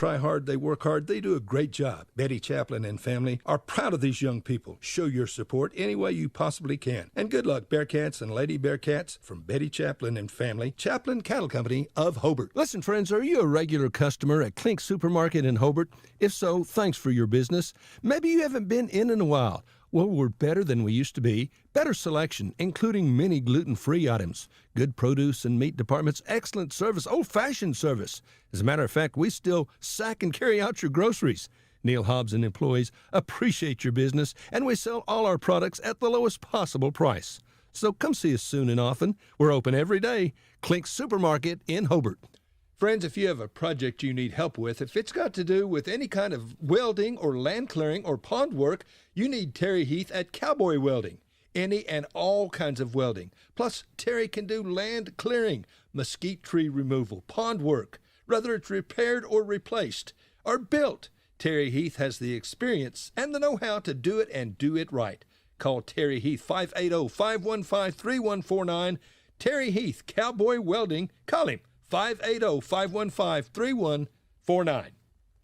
try hard, they work hard, they do a great job. Betty Chaplin and family are proud of these young people. Show your support any way you possibly can. And good luck, Bearcats and Lady Bearcats, from Betty Chaplin and family, Chaplin Cattle Company of Hobart. Listen, friends, are you a regular customer at Clink Supermarket in Hobart? If so, thanks for your business. Maybe you haven't been in a while. Well, we're better than we used to be. Better selection, including many gluten-free items. Good produce and meat departments, excellent service, old-fashioned service. As a matter of fact, we still sack and carry out your groceries. Neil Hobbs and employees appreciate your business, and we sell all our products at the lowest possible price. So come see us soon and often. We're open every day. Clink Supermarket in Hobart. Friends, if you have a project you need help with, if it's got to do with any kind of welding or land clearing or pond work, you need Terry Heath at Cowboy Welding. Any and all kinds of welding. Plus, Terry can do land clearing, mesquite tree removal, pond work, whether it's repaired or replaced or built. Terry Heath has the experience and the know-how to do it and do it right. Call Terry Heath, 580-515-3149. Terry Heath, Cowboy Welding. Call him, 580-515-3149.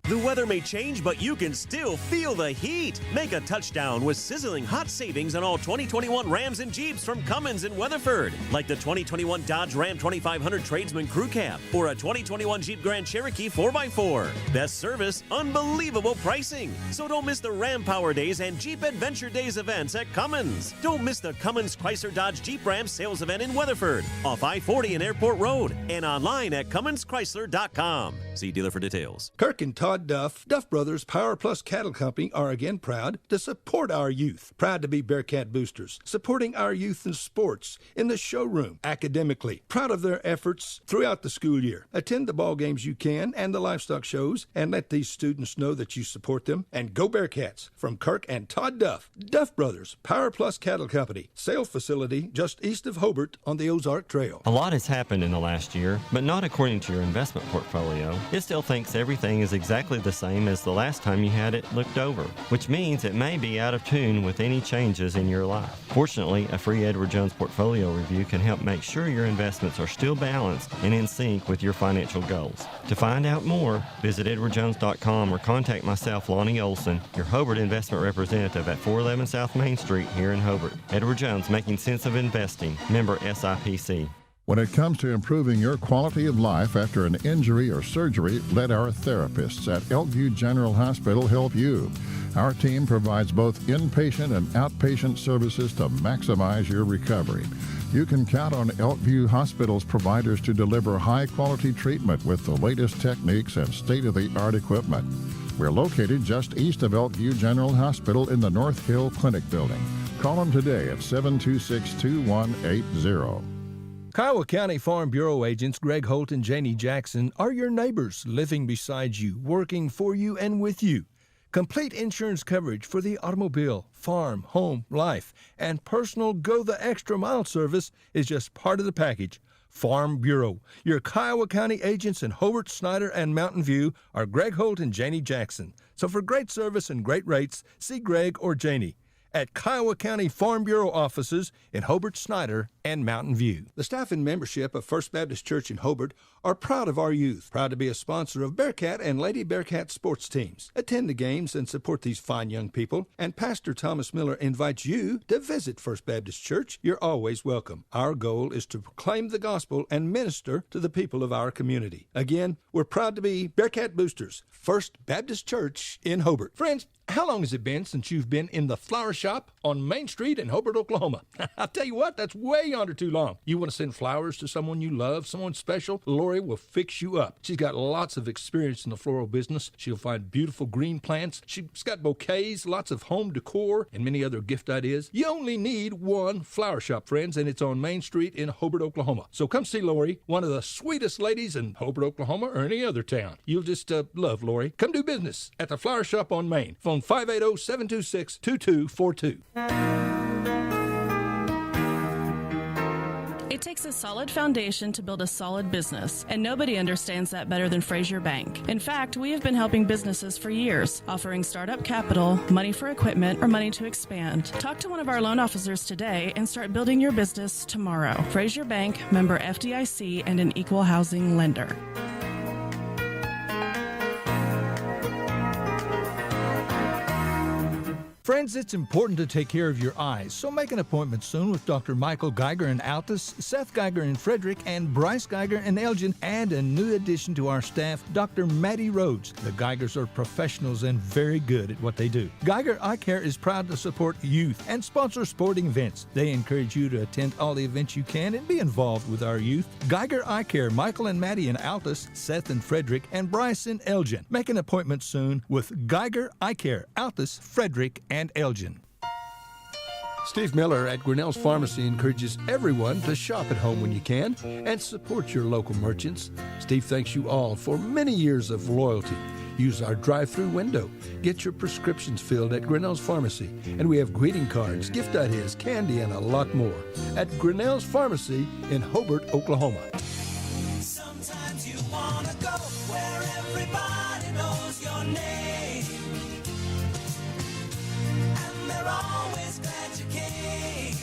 The weather may change, but you can still feel the heat. Make a touchdown with sizzling hot savings on all 2021 Rams and Jeeps from Cummins in Weatherford, like the 2021 Dodge Ram 2500 Tradesman Crew Cab or a 2021 Jeep Grand Cherokee 4x4. Best service, unbelievable pricing. So don't miss the Ram Power Days and Jeep Adventure Days events at Cummins. Don't miss the Cummins Chrysler Dodge Jeep Ram sales event in Weatherford, off I-40 and Airport Road, and online at CumminsChrysler.com. See dealer for details. Kirk and Todd Duff Brothers Power Plus Cattle Company are again proud to support our youth. Proud to be Bearcat boosters, supporting our youth in sports, in the showroom, academically. Proud of their efforts throughout the school year. Attend the ball games you can and the livestock shows, and let these students know that you support them. And go Bearcats! From Kirk and Todd Duff Brothers Power Plus Cattle Company, sales facility just east of Hobart on the Ozark Trail. A lot has happened in the last year, but not according to your investment portfolio. It still thinks everything is exactly the same as the last time you had it looked over, which means it may be out of tune with any changes in your life. Fortunately, a free Edward Jones portfolio review can help make sure your investments are still balanced and in sync with your financial goals. To find out more, visit edwardjones.com or contact myself, Lonnie Olson, your Hobart investment representative at 411 South Main Street here in Hobart. Edward Jones, making sense of investing. Member SIPC. When it comes to improving your quality of life after an injury or surgery, let our therapists at Elkview General Hospital help you. Our team provides both inpatient and outpatient services to maximize your recovery. You can count on Elkview Hospital's providers to deliver high-quality treatment with the latest techniques and state-of-the-art equipment. We're located just east of Elkview General Hospital in the North Hill Clinic Building. Call them today at 726-2180. Kiowa County Farm Bureau agents Greg Holt and Janie Jackson are your neighbors, living beside you, working for you and with you. Complete insurance coverage for the automobile, farm, home, life, and personal go-the-extra-mile service is just part of the package. Farm Bureau. Your Kiowa County agents in Hobart, Snyder, and Mountain View are Greg Holt and Janie Jackson. So for great service and great rates, see Greg or Janie at Kiowa County Farm Bureau offices in Hobart, Snyder, and Mountain View. The staff and membership of First Baptist Church in Hobart are proud of our youth, proud to be a sponsor of Bearcat and Lady Bearcat sports teams. Attend the games and support these fine young people, and Pastor Thomas Miller invites you to visit First Baptist Church. You're always welcome. Our goal is to proclaim the gospel and minister to the people of our community. Again, we're proud to be Bearcat boosters, First Baptist Church in Hobart. Friends, how long has it been since you've been in the flower shop on Main Street in Hobart, Oklahoma? I'll tell you what, that's way under too long. You want to send flowers to someone you love, someone special? Lori will fix you up. She's got lots of experience in the floral business. She'll find beautiful green plants. She's got bouquets, lots of home decor, and many other gift ideas. You only need one flower shop, friends, and it's on Main Street in Hobart, Oklahoma. So come see Lori, one of the sweetest ladies in Hobart, Oklahoma, or any other town. You'll just love Lori. Come do business at the flower shop on Main. Phone 580-726-2242. It takes a solid foundation to build a solid business, and nobody understands that better than Frazier Bank. In fact, we have been helping businesses for years, offering startup capital, money for equipment, or money to expand. Talk to one of our loan officers today and start building your business tomorrow. Frazier Bank, member FDIC, and an equal housing lender. Friends, it's important to take care of your eyes, so make an appointment soon with Dr. Michael Geiger in Altus, Seth Geiger in Frederick, and Bryce Geiger in Elgin, and a new addition to our staff, Dr. Maddie Rhodes. The Geigers are professionals and very good at what they do. Geiger Eye Care is proud to support youth and sponsor sporting events. They encourage you to attend all the events you can and be involved with our youth. Geiger Eye Care, Michael and Maddie in Altus, Seth in Frederick, and Bryce in Elgin. Make an appointment soon with Geiger Eye Care, Altus, Frederick, and Elgin. Steve Miller at Grinnell's Pharmacy encourages everyone to shop at home when you can and support your local merchants. Steve thanks you all for many years of loyalty. Use our drive-through window. Get your prescriptions filled at Grinnell's Pharmacy. And we have greeting cards, gift ideas, candy, and a lot more at Grinnell's Pharmacy in Hobart, Oklahoma. Sometimes you want to go where everybody knows your name. And they're always glad you came.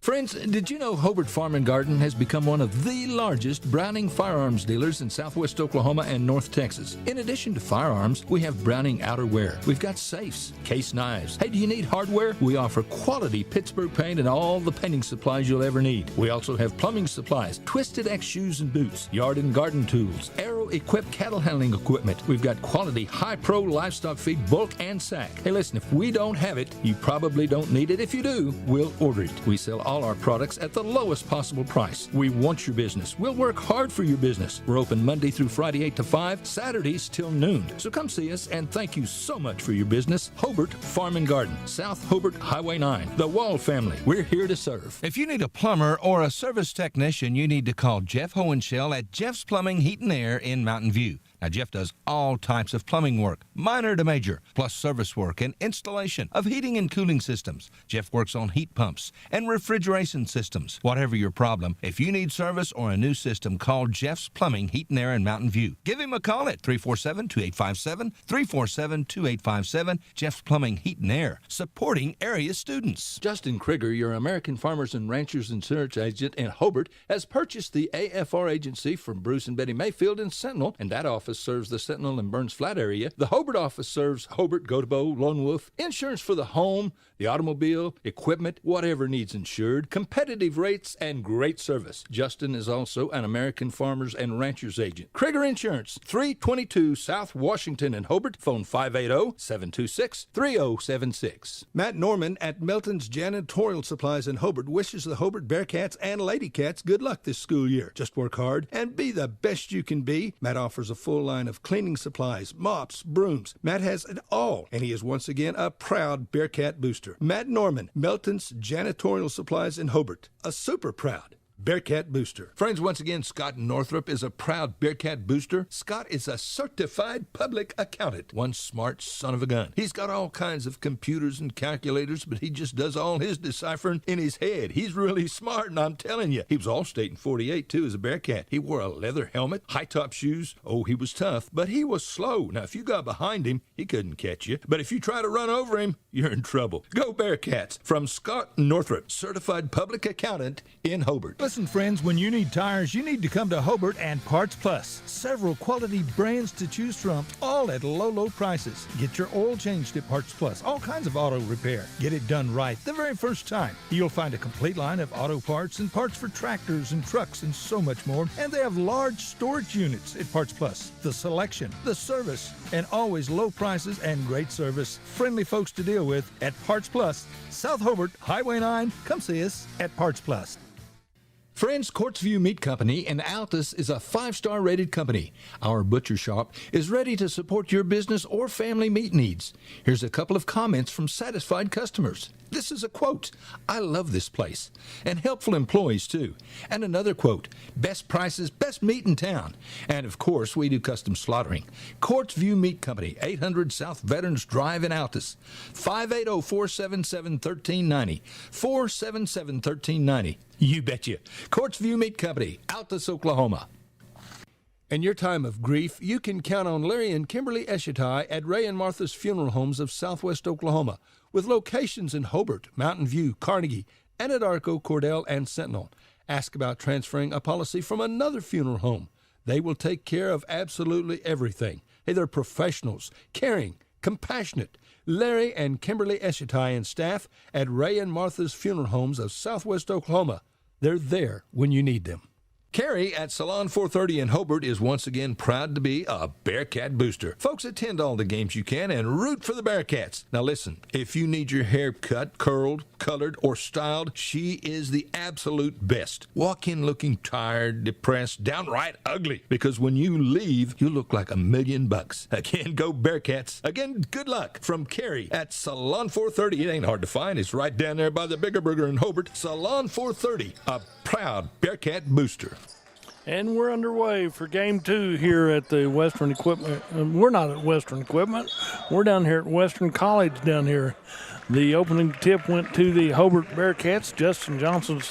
Friends, did you know Hobart Farm and Garden has become one of the largest Browning firearms dealers in southwest Oklahoma and North Texas? In addition to firearms, we have Browning outerwear. We've got safes, case knives. Hey, do you need hardware? We offer quality Pittsburgh paint and all the painting supplies you'll ever need. We also have plumbing supplies, Twisted X shoes and boots, yard and garden tools, Aero-equipped cattle handling equipment. We've got quality high-pro livestock feed, bulk and sack. Hey, listen, if we don't have it, you probably don't need it. If you do, we'll order it. We sell all our products at the lowest possible price. We want your business. We'll work hard for your business. We're open Monday through Friday 8 to 5, Saturdays till noon. So come see us and thank you so much for your business. Hobart Farm and Garden, South Hobart Highway 9. The Wall family. We're here to serve. If you need a plumber or a service technician, you need to call Jeff Hohenschel at Jeff's Plumbing, Heat and Air in Mountain View. Now, Jeff does all types of plumbing work, minor to major, plus service work and installation of heating and cooling systems. Jeff works on heat pumps and refrigeration systems. Whatever your problem, if you need service or a new system, call Jeff's Plumbing, Heat and Air in Mountain View. Give him a call at 347-2857, 347-2857. Jeff's Plumbing, Heat and Air, supporting area students. Justin Krieger, your American Farmers and Ranchers Insurance agent in Hobart, has purchased the AFR agency from Bruce and Betty Mayfield in Sentinel, and that office serves the Sentinel and Burns Flat area. The Hobart office serves Hobart, Gotebo, Lone Wolf. Insurance for the home, the automobile, equipment, whatever needs insured. Competitive rates and great service. Justin is also an American Farmers and Ranchers agent. Krieger Insurance, 322 South Washington in Hobart. Phone 580-726-3076. Matt Norman at Melton's Janitorial Supplies in Hobart wishes the Hobart Bearcats and Lady Cats good luck this school year. Just work hard and be the best you can be. Matt offers a full line of cleaning supplies, mops, brooms. Matt has it all, and he is once again a proud Bearcat booster. Matt Norman, Melton's Janitorial Supplies in Hobart, a super proud Bearcat booster. Friends, once again, Scott Northrup is a proud Bearcat booster. Scott is a certified public accountant. One smart son of a gun. He's got all kinds of computers and calculators, but he just does all his deciphering in his head. He's really smart, and I'm telling you. He was All-State in 48, too, as a Bearcat. He wore a leather helmet, high-top shoes. Oh, he was tough, but he was slow. Now, if you got behind him, he couldn't catch you. But if you try to run over him, you're in trouble. Go Bearcats. From Scott Northrup, certified public accountant in Hobart. Listen, friends, when you need tires, you need to come to Hobart and Parts Plus. Several quality brands to choose from, all at low prices. Get your oil changed at Parts Plus. All kinds of auto repair. Get it done right the very first time. You'll find a complete line of auto parts and parts for tractors and trucks and so much more. And they have large storage units at Parts Plus. The selection, the service, and always low prices and great service. Friendly folks to deal with at Parts Plus. South Hobart, Highway 9. Come see us at Parts Plus. Friends, Courtsview Meat Company in Altus is a 5-star rated company. Our butcher shop is ready to support your business or family meat needs. Here's a couple of comments from satisfied customers. This is a quote, "I love this place," and helpful employees too. And another quote, "Best prices, best meat in town." And of course, we do custom slaughtering. Courtsview Meat Company, 800 South Veterans Drive in Altus, 580-477-1390, 477-1390. You betcha. Courtsview Meat Company, Altus, Oklahoma. In your time of grief, you can count on Larry and Kimberly Eshetai at Ray and Martha's Funeral Homes of Southwest Oklahoma, with locations in Hobart, Mountain View, Carnegie, Anadarko, Cordell, and Sentinel. Ask about transferring a policy from another funeral home. They will take care of absolutely everything. Hey, they're professionals, caring, compassionate. Larry and Kimberly Eshetai and staff at Ray and Martha's Funeral Homes of Southwest Oklahoma. They're there when you need them. Carrie at Salon 430 in Hobart is once again proud to be a Bearcat booster. Folks, attend all the games you can and root for the Bearcats. Now listen, if you need your hair cut, curled, colored, or styled, she is the absolute best. Walk in looking tired, depressed, downright ugly, because when you leave, you look like $1,000,000. Again, go Bearcats. Again, good luck from Carrie at Salon 430. It ain't hard to find. It's right down there by the Bigger Burger in Hobart. Salon 430, a proud Bearcat booster. And we're underway for Game 2 here at the Western Equipment. We're not at Western Equipment. We're down here at Western College down here. The opening tip went to the Hobart Bearcats. Justin Johnson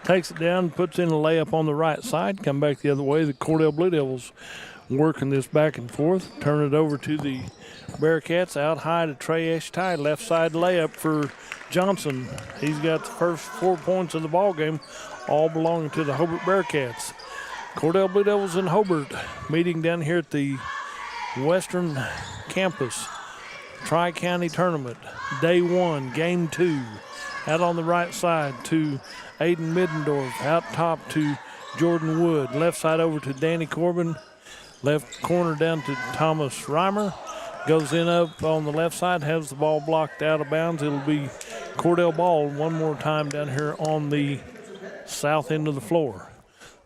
takes it down, puts in a layup on the right side, come back the other way. The Cordell Blue Devils working this back and forth. Turn it over to the Bearcats. Out high to Trey Eshetai. Left side layup for Johnson. He's got the first 4 points of the ball game, all belonging to the Hobart Bearcats. Cordell Blue Devils in Hobart meeting down here at the Western Campus. Tri-County Tournament, Day 1, Game 2. Out on the right side to Aiden Middendorf. Out top to Jordan Wood. Left side over to Danny Corbin. Left corner down to Thomas Reimer. Goes in up on the left side, has the ball blocked out of bounds. It'll be Cordell ball one more time down here on the south end of the floor.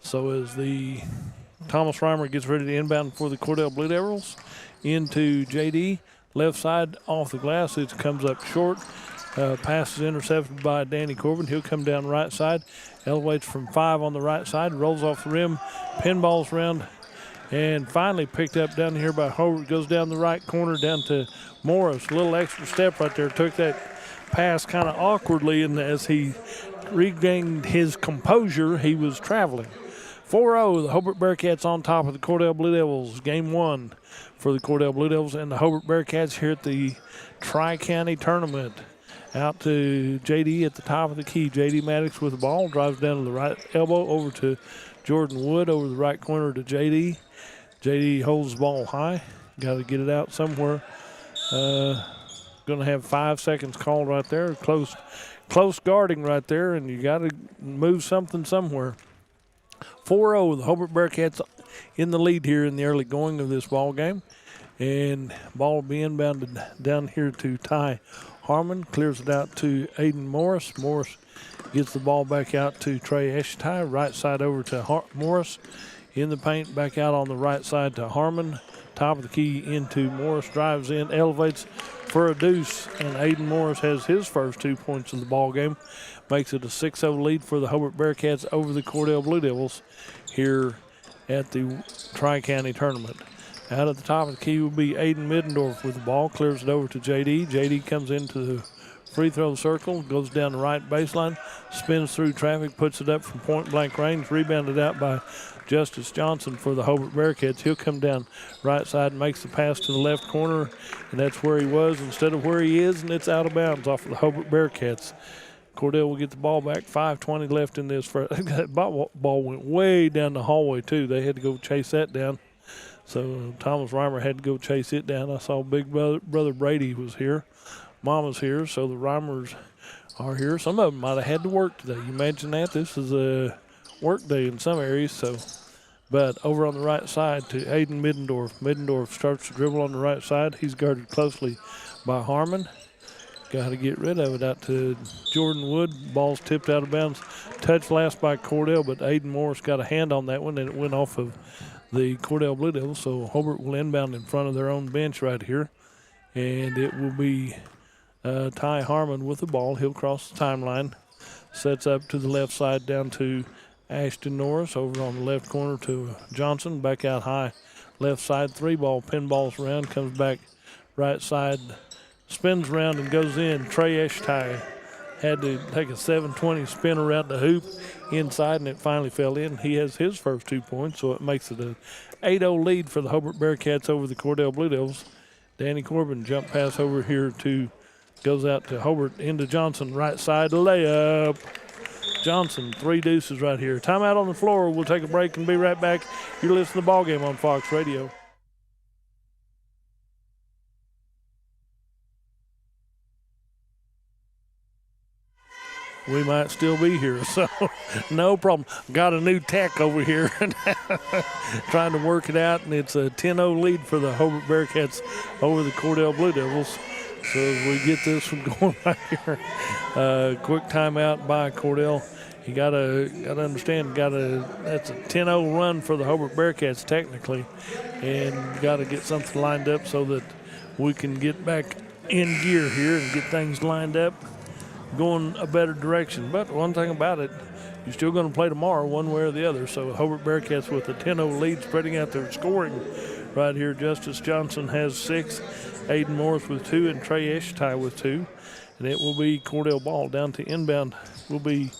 So as the Thomas Reimer gets ready to inbound for the Cordell Blue Devils, into JD, left side off the glass. It comes up short. Pass is intercepted by Danny Corbin. He'll come down right side, elevates from 5 on the right side, rolls off the rim, pinballs around, and finally picked up down here by Hobart. Goes down the right corner down to Morris. A little extra step right there. Took that pass kind of awkwardly, and as he regained his composure, he was traveling. 4-0, the Hobart Bearcats on top of the Cordell Blue Devils. Game 1 for the Cordell Blue Devils and the Hobart Bearcats here at the Tri-County Tournament. Out to JD at the top of the key. JD Maddox with the ball, drives down to the right elbow over to Jordan Wood, over the right corner to JD. JD holds the ball high. Got to get it out somewhere. Going to have 5 seconds called right there. Close guarding right there, and you got to move something somewhere. 4-0, the Hobart Bearcats in the lead here in the early going of this ball game. And ball will be inbounded down here to Ty Harmon. Clears it out to Aiden Morris. Morris gets the ball back out to Trey Eshetai. Right side over to Morris. In the paint, back out on the right side to Harmon. Top of the key into Morris. Drives in, elevates for a deuce. And Aiden Morris has his first 2 points of the ball game. Makes it a 6-0 lead for the Hobart Bearcats over the Cordell Blue Devils here at the Tri-County Tournament. Out at the top of the key will be Aiden Middendorf with the ball. Clears it over to JD. JD comes into the free throw circle, goes down the right baseline, spins through traffic, puts it up from point-blank range, rebounded out by Justice Johnson for the Hobart Bearcats. He'll come down right side and makes the pass to the left corner, and that's where he was instead of where he is, and it's out of bounds off of the Hobart Bearcats. Cordell will get the ball back. 5:20 left in this. That ball went way down the hallway, too. They had to go chase that down. So Thomas Reimer had to go chase it down. I saw Big Brother Brady was here. Mama's here, so the Reimers are here. Some of them might have had to work today. You imagine that? This is a work day in some areas. So, but over on the right side to Aiden Middendorf. Middendorf starts to dribble on the right side. He's guarded closely by Harmon. Got to get rid of it out to Jordan Wood. Ball's tipped out of bounds. Touched last by Cordell, but Aiden Morris got a hand on that one, and it went off of the Cordell Blue Devils. So Hobart will inbound in front of their own bench right here. And it will be Ty Harmon with the ball. He'll cross the timeline. Sets up to the left side down to Ashton Norris. Over on the left corner to Johnson. Back out high. Left side, 3-ball, pinballs around. Comes back right side. Spins around and goes in. Trey Eshetai had to take a 720 spin around the hoop inside, and it finally fell in. He has his first 2 points, so it makes it a 8-0 lead for the Hobart Bearcats over the Cordell Blue Devils. Danny Corbin jump pass over here goes out to Hobart into Johnson. Right side layup. Johnson, 3 deuces right here. Timeout on the floor. We'll take a break and be right back. You're listening to the ball game on Fox Radio. we might still be here. So no problem. Got a new tech over here trying to work it out, and it's a 10-0 lead for the Hobart Bearcats over the Cordell Blue Devils. So as we get this one going right here, quick timeout by Cordell. You gotta understand, that's a 10-0 run for the Hobart Bearcats technically, and you gotta get something lined up so that we can get back in gear here and get things lined up, going a better direction. But one thing about it, you're still going to play tomorrow one way or the other. So Hobart Bearcats with a 10-0 lead, spreading out their scoring right here. Justice Johnson has 6, Aiden Morris with 2, and Trey Eshetai with 2. And it will be Cordell ball down to inbound. Will be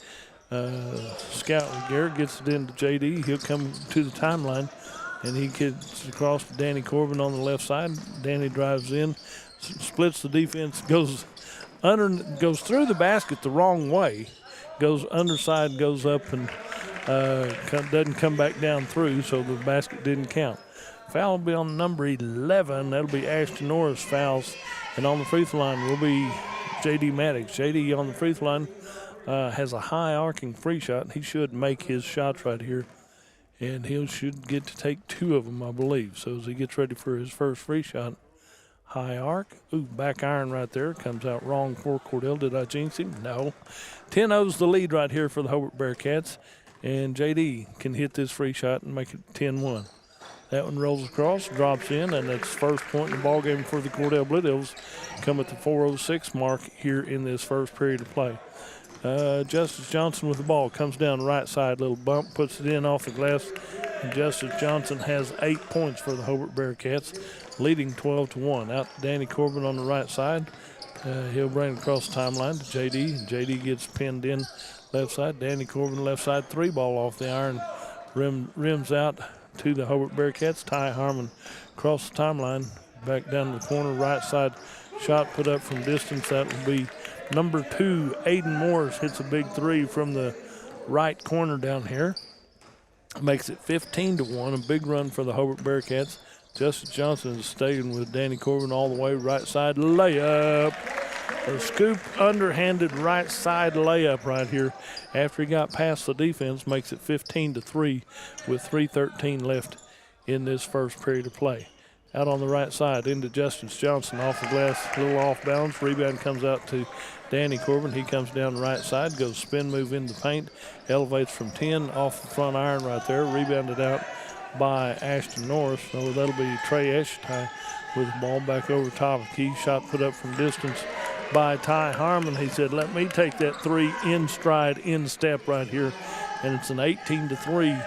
Scout Garrett gets it into JD. He'll come to the timeline, and he gets across to Danny Corbin on the left side. Danny drives in, splits the defense, goes through the basket the wrong way, goes underside, goes up, and doesn't come back down through, so the basket didn't count. Foul will be on number 11. That'll be Ashton Norris fouls. And on the free throw line will be J.D. Maddox. J.D. on the free throw line has a high arcing free shot. He should make his shots right here, and he should get to take 2 of them, I believe. So as he gets ready for his first free shot, high arc. Ooh, back iron right there. Comes out wrong for Cordell. Did I jinx him? No. 10-0's the lead right here for the Hobart Bearcats. And J.D. can hit this free shot and make it 10-1. That one rolls across, drops in, and that's first point in the ball game for the Cordell Blue Devils. Come at the 4:06 mark here in this first period of play. Justice Johnson with the ball. Comes down the right side, little bump, puts it in off the glass. And Justice Johnson has 8 points for the Hobart Bearcats, leading 12-1. Out to Danny Corbin on the right side. He'll bring it across the timeline to J.D. J.D. gets pinned in left side. Danny Corbin left side, 3 ball off the iron. Rims out to the Hobart Bearcats. Ty Harmon across the timeline, back down the corner, right side. Shot put up from distance. That will be number 2, Aiden Morris. Hits a big 3 from the right corner down here. Makes it 15-1. A big run for the Hobart Bearcats. Justice Johnson is staying with Danny Corbin all the way right side layup. A scoop, underhanded right side layup right here after he got past the defense. Makes it 15-3 with 3:13 left in this first period of play. Out on the right side into Justice Johnson off the glass, a little off balance. Rebound comes out to Danny Corbin. He comes down the right side, goes spin move in the paint, elevates from 10 off the front iron right there. Rebounded out by Ashton Norris. So that'll be Trey Eshetai with the ball back over top of the key. Shot put up from distance by Ty Harmon. He said, let me take that 3 in stride, in step right here. And it's an 18-3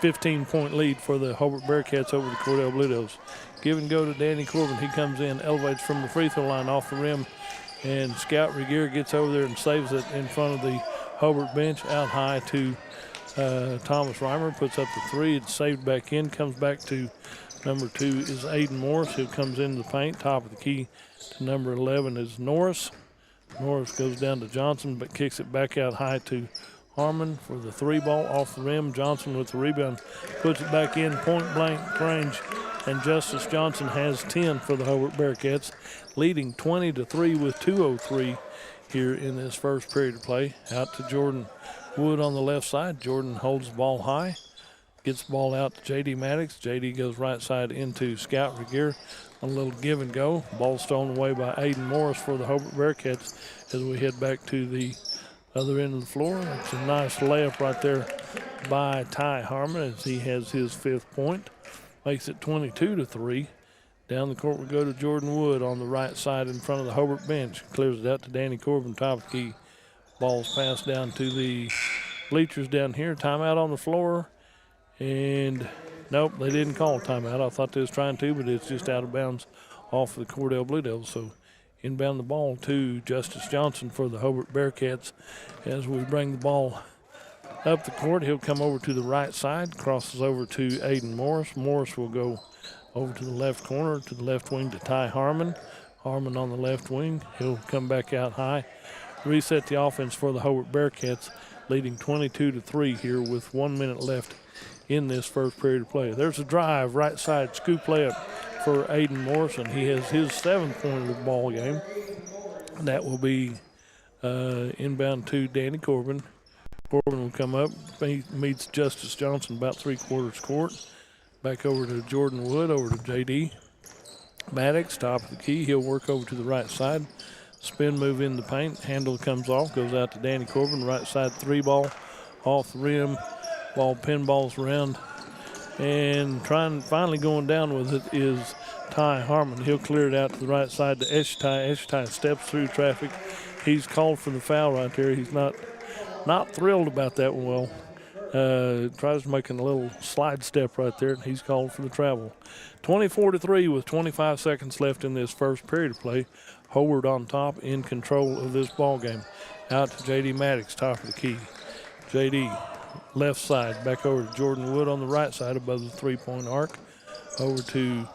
15-point lead for the Hobart Bearcats over the Cordell Blue Devils. Give and go to Danny Corbin. He comes in, elevates from the free throw line off the rim, and Scout Regier gets over there and saves it in front of the Hobart bench. Out high to Thomas Reimer, puts up the 3. It's saved back in, comes back to number 2 is Aiden Morris, who comes into the paint. Top of the key to number 11 is Norris. Norris goes down to Johnson, but kicks it back out high to Harmon for the 3 ball off the rim. Johnson with the rebound, puts it back in, point blank range, and Justice Johnson has 10 for the Hobart Bearcats, leading 20-3 with 2:03 here in this first period of play. Out to Jordan Wood on the left side. Jordan holds the ball high, gets the ball out to J.D. Maddox. J.D. goes right side into Scout Regier. A little give and go. Ball stolen away by Aiden Morris for the Hobart Bearcats as we head back to the other end of the floor. It's a nice layup right there by Ty Harmon as he has his 5th point. Makes it 22-3. Down the court we go to Jordan Wood on the right side in front of the Hobart bench. Clears it out to Danny Corbin, top of the key. Ball's passed down to the bleachers down here. Timeout on the floor. And nope, they didn't call a timeout. I thought they was trying to, but it's just out of bounds off of the Cordell Blue Devils. So inbound the ball to Justice Johnson for the Hobart Bearcats. As we bring the ball up the court, he'll come over to the right side, crosses over to Aiden Morris. Morris will go over to the left corner, to the left wing to Ty Harmon. Harmon on the left wing. He'll come back out high. Reset the offense for the Hobart Bearcats, leading 22-3 here with 1 minute left in this first period of play. There's a drive, right side, scoop layup for Aiden Morrison. He has his 7th point of the ball game. That will be inbound to Danny Corbin. Corbin will come up. He meets Justice Johnson about 3/4 court. Back over to Jordan Wood, over to J.D. Maddox, top of the key. He'll work over to the right side. Spin move in the paint. Handle comes off, goes out to Danny Corbin. Right side 3-ball off the rim. Ball pinballs around. And finally going down with it is Ty Harmon. He'll clear it out to the right side to Eshtai. Eshtai steps through traffic. He's called for the foul right there. He's not thrilled about that one. Well, tries to make a little slide step right there, and he's called for the travel. 24-3 with 25 seconds left in this first period of play. Hobart on top, in control of this ball game. Out to J.D. Maddox, top of the key. J.D. left side, back over to Jordan Wood on the right side above the three-point arc. Over to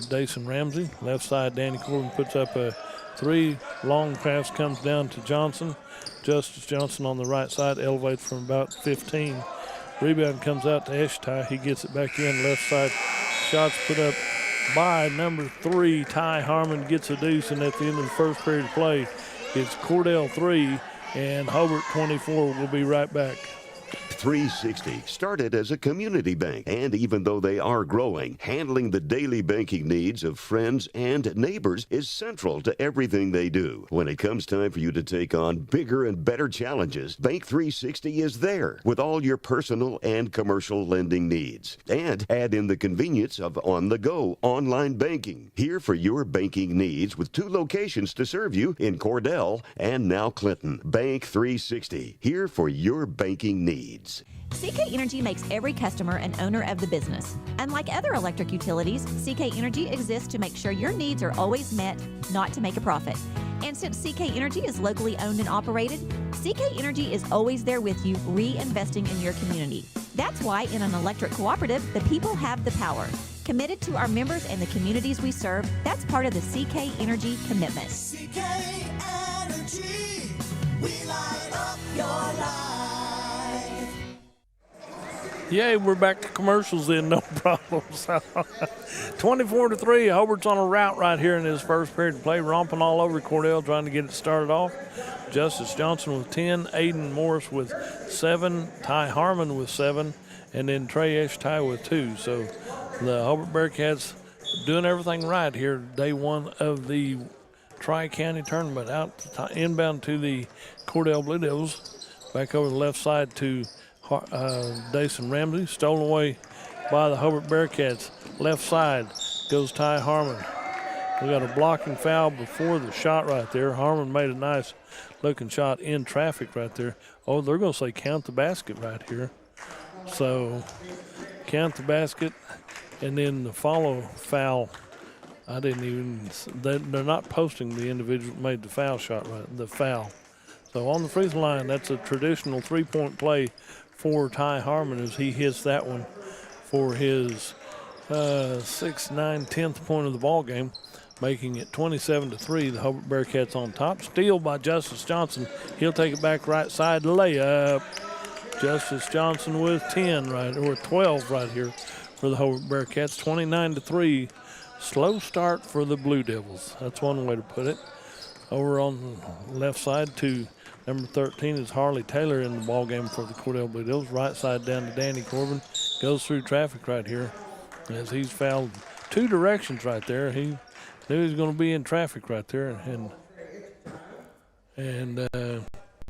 Dason Ramsey. Left side, Danny Corbin puts up a three. Long pass comes down to Johnson. Justice Johnson on the right side elevates from about 15. Rebound comes out to Eshtai. He gets it back in. Left side shots put up by number 3. Ty Harmon gets a deuce, and at the end of the first period of play, it's Cordell 3 and Hobart 24. We'll be right back. 360 started as a community bank, and even though they are growing, handling the daily banking needs of friends and neighbors is central to everything they do. When it comes time for you to take on bigger and better challenges, Bank 360 is there with all your personal and commercial lending needs. And add in the convenience of on-the-go online banking. Here for your banking needs with 2 locations to serve you in Cordell and now Clinton. Bank 360, here for your banking needs. CK Energy makes every customer an owner of the business. Unlike other electric utilities, CK Energy exists to make sure your needs are always met, not to make a profit. And since CK Energy is locally owned and operated, CK Energy is always there with you, reinvesting in your community. That's why in an electric cooperative, the people have the power. Committed to our members and the communities we serve, that's part of the CK Energy commitment. CK Energy, we light up your life. Yay, we're back to commercials then, no problem. 24-3, Hobart's on a route right here in his first period of play, romping all over Cordell, trying to get it started off. Justice Johnson with 10, Aiden Morris with 7, Ty Harmon with 7, and then Trey Eshtai with 2. So the Hobart Bearcats doing everything right here, day one of the Tri-County tournament. Inbound to the Cordell Blue Devils, back over the left side to Dason Ramsey, stolen away by the Hobart Bearcats. Left side goes Ty Harmon. We got a blocking foul before the shot right there. Harmon made a nice looking shot in traffic right there. Oh, they're going to say count the basket right here. So count the basket, and then the follow foul. They're not posting the individual that made the foul shot right, the foul. So on the free throw line, that's a traditional three-point play for Ty Harmon as he hits that one for his 6th, 9th, 10th point of the ball game, making it 27-3. The Hobart Bearcats on top. Steal by Justice Johnson. He'll take it back right side layup. Justice Johnson with 10 right, or 12 right here for the Hobart Bearcats. 29-3. Slow start for the Blue Devils. That's one way to put it. Over on the left side to number 13 is Harley Taylor in the ball game for the Cordell Blue Devils. Right side down to Danny Corbin. Goes through traffic right here as he's fouled 2 directions right there. He knew he was going to be in traffic right there, and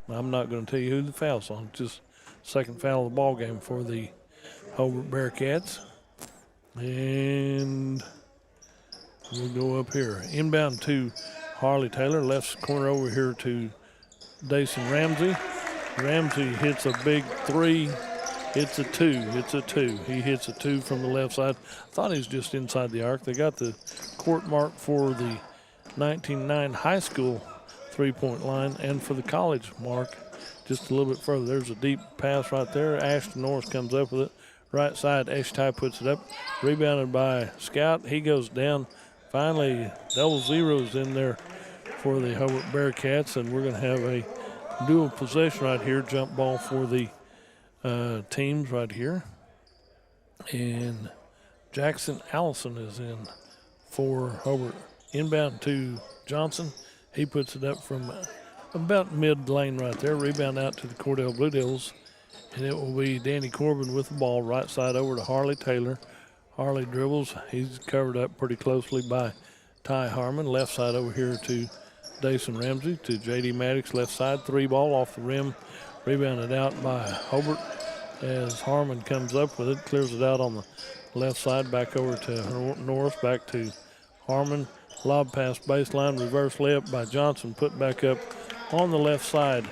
I'm not going to tell you who the foul's on. Just second foul of the ball game for the Hobart Bearcats. And we'll go up here. Inbound to Harley Taylor. Left corner over here to Dason Ramsey. Ramsey hits a big 3. It's a 2. It's a 2. He hits a 2 from the left side. I thought he was just inside the arc. They got the court mark for the 1909 high school three-point line and for the college mark just a little bit further. There's a deep pass right there. Ashton Norris comes up with it. Right side, Eshtai puts it up. Rebounded by Scout. He goes down. Finally, double zeros in there for the Hobart Bearcats, and we're going to have a dual possession right here, jump ball for the teams right here. And Jackson Allison is in for Hobart. Inbound to Johnson. He puts it up from about mid lane right there. Rebound out to the Cordell Blue Devils. And it will be Danny Corbin with the ball, right side over to Harley Taylor. Harley dribbles. He's covered up pretty closely by Ty Harmon. Left side over here to Dason Ramsey, to J.D. Maddox. Left side, 3-ball off the rim. Rebounded out by Hobart as Harmon comes up with it. Clears it out on the left side, back over to Norris, back to Harmon. Lob pass baseline, reverse layup by Johnson. Put back up on the left side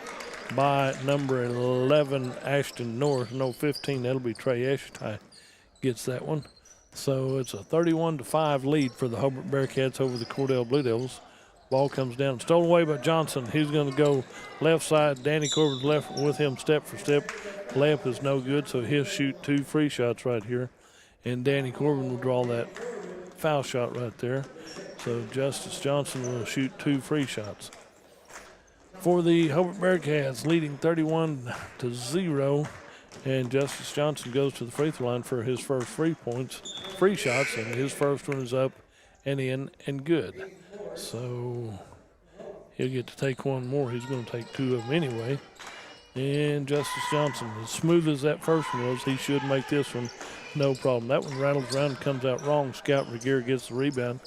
by number 11, Ashton Norris. No, 15, that'll be Trey Eshetai gets that one. So it's a 31-5 lead for the Hobart Bearcats over the Cordell Blue Devils. Ball comes down, stolen away by Johnson. He's going to go left side. Danny Corbin's left with him step for step. Layup is no good, so he'll shoot 2 free shots right here. And Danny Corbin will draw that foul shot right there. So Justice Johnson will shoot 2 free shots. For the Hobart Bearcats, leading 31-0. And Justice Johnson goes to the free throw line for his first free shots, and his first one is up and in and good. So he'll get to take one more. He's going to take 2 of them anyway. And Justice Johnson, as smooth as that first one was, he should make this one no problem. That one rattles around and comes out wrong. Scout Regier gets the rebound.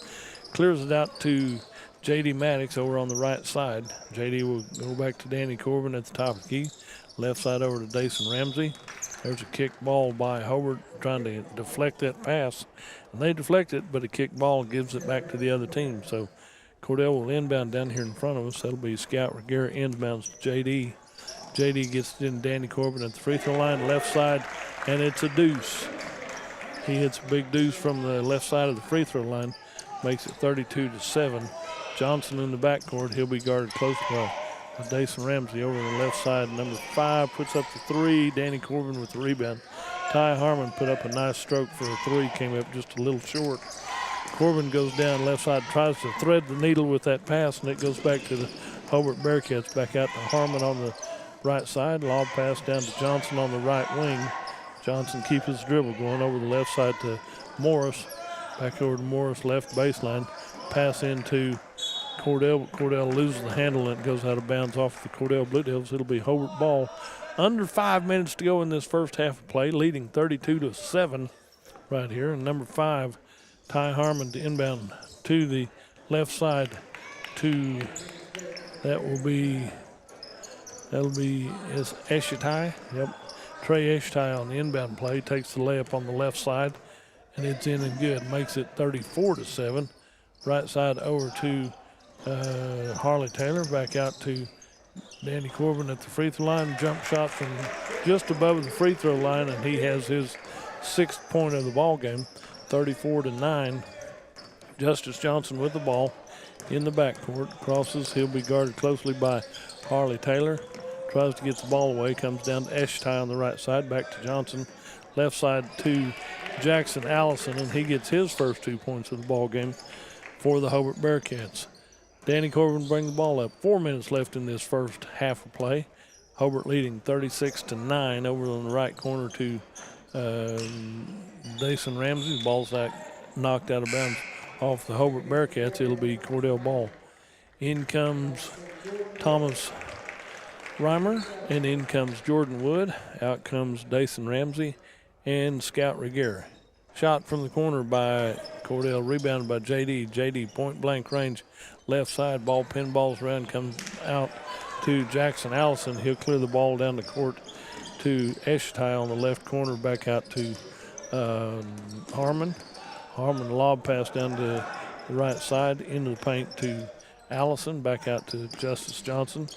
Clears it out to J.D. Maddox over on the right side. J.D. will go back to Danny Corbin at the top of the key. Left side over to Dason Ramsey. There's a kick ball by Hobart trying to deflect that pass. And they deflect it, but a kick ball gives it back to the other team. So Cordell will inbound down here in front of us. That'll be Scout Regier inbounds to J.D. J.D. gets it in Danny Corbin at the free throw line, left side, and it's a deuce. He hits a big deuce from the left side of the free throw line, makes it 32-7. Johnson in the backcourt. He'll be guarded close by Dason Ramsey over on the left side. Number 5 puts up the 3. Danny Corbin with the rebound. Ty Harmon put up a nice stroke for a 3. Came up just a little short. Corbin goes down left side, tries to thread the needle with that pass, and it goes back to the Hobart Bearcats. Back out to Harmon on the right side. Lob pass down to Johnson on the right wing. Johnson keeps his dribble, going over the left side to Morris. Back over to Morris, left baseline. Pass into Cordell. Cordell loses the handle and it goes out of bounds off the Cordell Blue Devils. It'll be Hobart ball. Under 5 minutes to go in this first half of play, leading 32-7 right here. And number 5, Ty Harmon to inbound to the left side to, that'll be Eshetai. Yep. Trey Eshetai on the inbound play takes the layup on the left side, and it's in and good. Makes it 34-7. Right side over to Harley Taylor. Back out to Danny Corbin at the free throw line. Jump shot from just above the free throw line, and he has his 6th point of the ball game. 34-9. Justice Johnson with the ball in the backcourt. Crosses. He'll be guarded closely by Harley Taylor. Tries to get the ball away. Comes down to Eshetai on the right side. Back to Johnson. Left side to Jackson Allison, and he gets his first 2 points of the ball game for the Hobart Bearcats. Danny Corbin bring the ball up. 4 minutes left in this first half of play. Hobart leading 36-9 over on the right corner to Dason Ramsey. The ball's knocked out of bounds off the Hobart Bearcats. It'll be Cordell ball. In comes Thomas Reimer, and in comes Jordan Wood. Out comes Dason Ramsey and Scout Regier. Shot from the corner by Cordell, rebounded by J.D. J.D. point blank range, left side, ball pinballs around, comes out to Jackson Allison. He'll clear the ball down the court to Eshetai on the left corner, back out to Harmon. Harmon lob pass down to the right side into the paint to Allison, back out to Justice Johnson.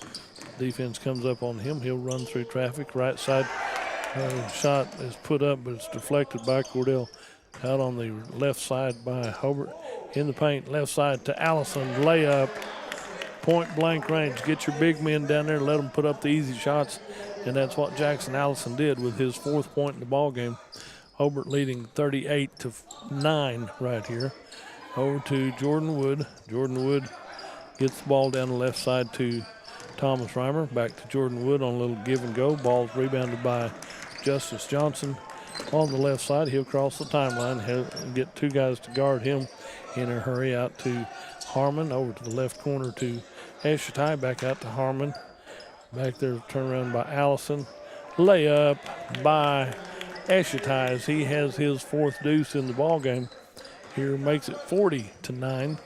Defense comes up on him. He'll run through traffic. Right side shot is put up, but it's deflected by Cordell. Out on the left side by Hobart. In the paint, left side to Allison. Layup, point blank range. Get your big men down there and let them put up the easy shots. And that's what Jackson Allison did with his 4th point in the ball game. Hobart leading 38-9 right here. Over to Jordan Wood. Jordan Wood gets the ball down the left side to Thomas Reimer. Back to Jordan Wood on a little give and go. Ball's rebounded by Justice Johnson. On the left side, he'll cross the timeline. He'll get 2 guys to guard him in a hurry. Out to Harmon, over to the left corner to Eshetai back out to Harmon. Back there, turn around by Allison. Layup by Eshetai as he has his fourth deuce in the ball game. Here makes it 40-9.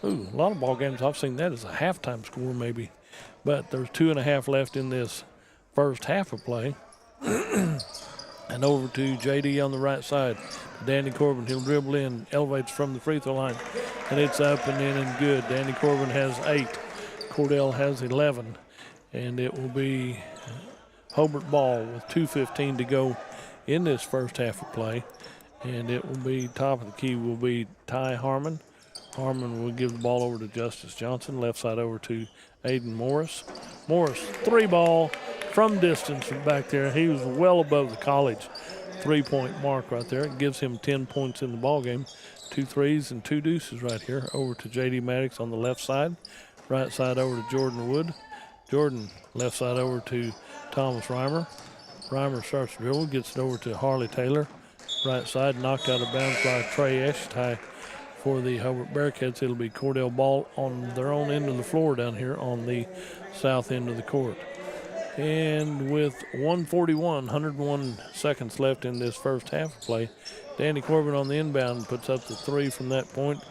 Ooh, a lot of ball games I've seen that as a halftime score maybe. But there's 2.5 left in this first half of play. And over to JD on the right side. Danny Corbin, he'll dribble in, elevates from the free throw line. And it's up and in and good. Danny Corbin has 8. Cordell has 11. And it will be Hobart ball with 2:15 to go in this first half of play. And it will be, top of the key will be Ty Harmon. Harmon will give the ball over to Justice Johnson. Left side over to Aiden Morris. Morris, 3-ball from distance from back there. He was well above the college 3-point mark right there. It gives him 10 points in the ball game. 2 threes and 2 deuces right here. Over to J.D. Maddox on the left side. Right side over to Jordan Wood. Jordan, left side over to Thomas Reimer. Reimer starts to dribble, gets it over to Harley Taylor. Right side, knocked out of bounds by Trey Eshetai for the Hobart Bearcats. It'll be Cordell ball on their own end of the floor down here on the south end of the court. And with 101 seconds left in this first half of play, Danny Corbin on the inbound puts up the 3 from that point,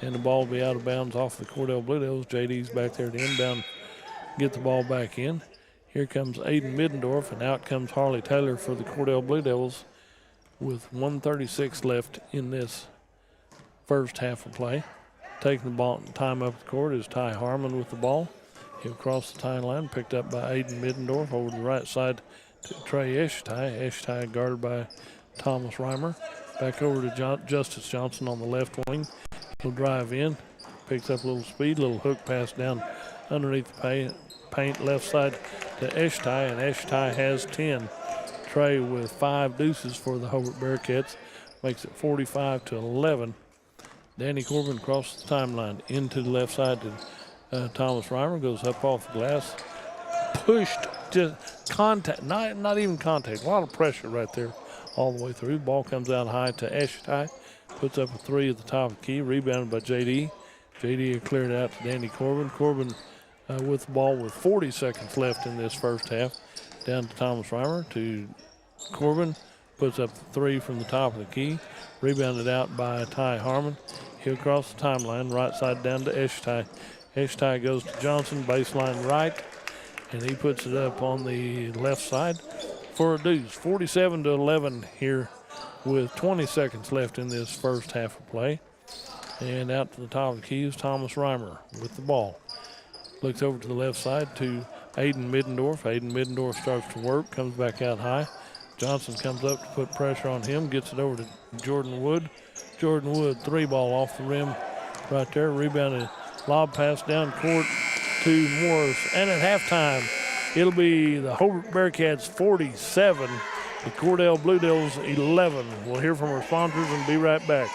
and the ball will be out of bounds off the Cordell Blue Devils. JD's back there to inbound, get the ball back in. Here comes Aiden Middendorf, and out comes Harley Taylor for the Cordell Blue Devils with 1:36 left in this first half of play. Taking the ball time up the court is Ty Harmon with the ball. He'll cross the tie line, picked up by Aiden Middendorf over the right side to Trey Eshetai. Eshetai guarded by Thomas Reimer. Back over to Justice Johnson on the left wing. He'll drive in, picks up a little speed, little hook pass down underneath the paint left side to Eshetai, and Eshetai has 10. Trey with 5 deuces for the Hobart Bearcats, makes it 45-11. Danny Corbin crosses the timeline into the left side to Thomas Reimer, goes up off the glass, pushed, just contact, not even contact, a lot of pressure right there all the way through. Ball comes out high to Eshetai, puts up a 3 at the top of the key, rebounded by JD. JD cleared out to Danny Corbin. Corbin with the ball with 40 seconds left in this first half. Down to Thomas Reimer to Corbin, puts up the 3 from the top of the key, rebounded out by Ty Harmon. He'll cross the timeline, right side down to Eshetai. Eshetai goes to Johnson, baseline right, and he puts it up on the left side for a deuce. 47-11 here with 20 seconds left in this first half of play. And out to the top of the key is Thomas Reimer with the ball. Looks over to the left side to Aiden Middendorf. Aiden Middendorf starts to work, comes back out high. Johnson comes up to put pressure on him, gets it over to Jordan Wood. Jordan Wood, 3-ball off the rim right there. Rebounded, lob pass down court to Morris. And at halftime, it'll be the Hobart Bearcats 47, the Cordell Blue Devils 11. We'll hear from our sponsors and be right back.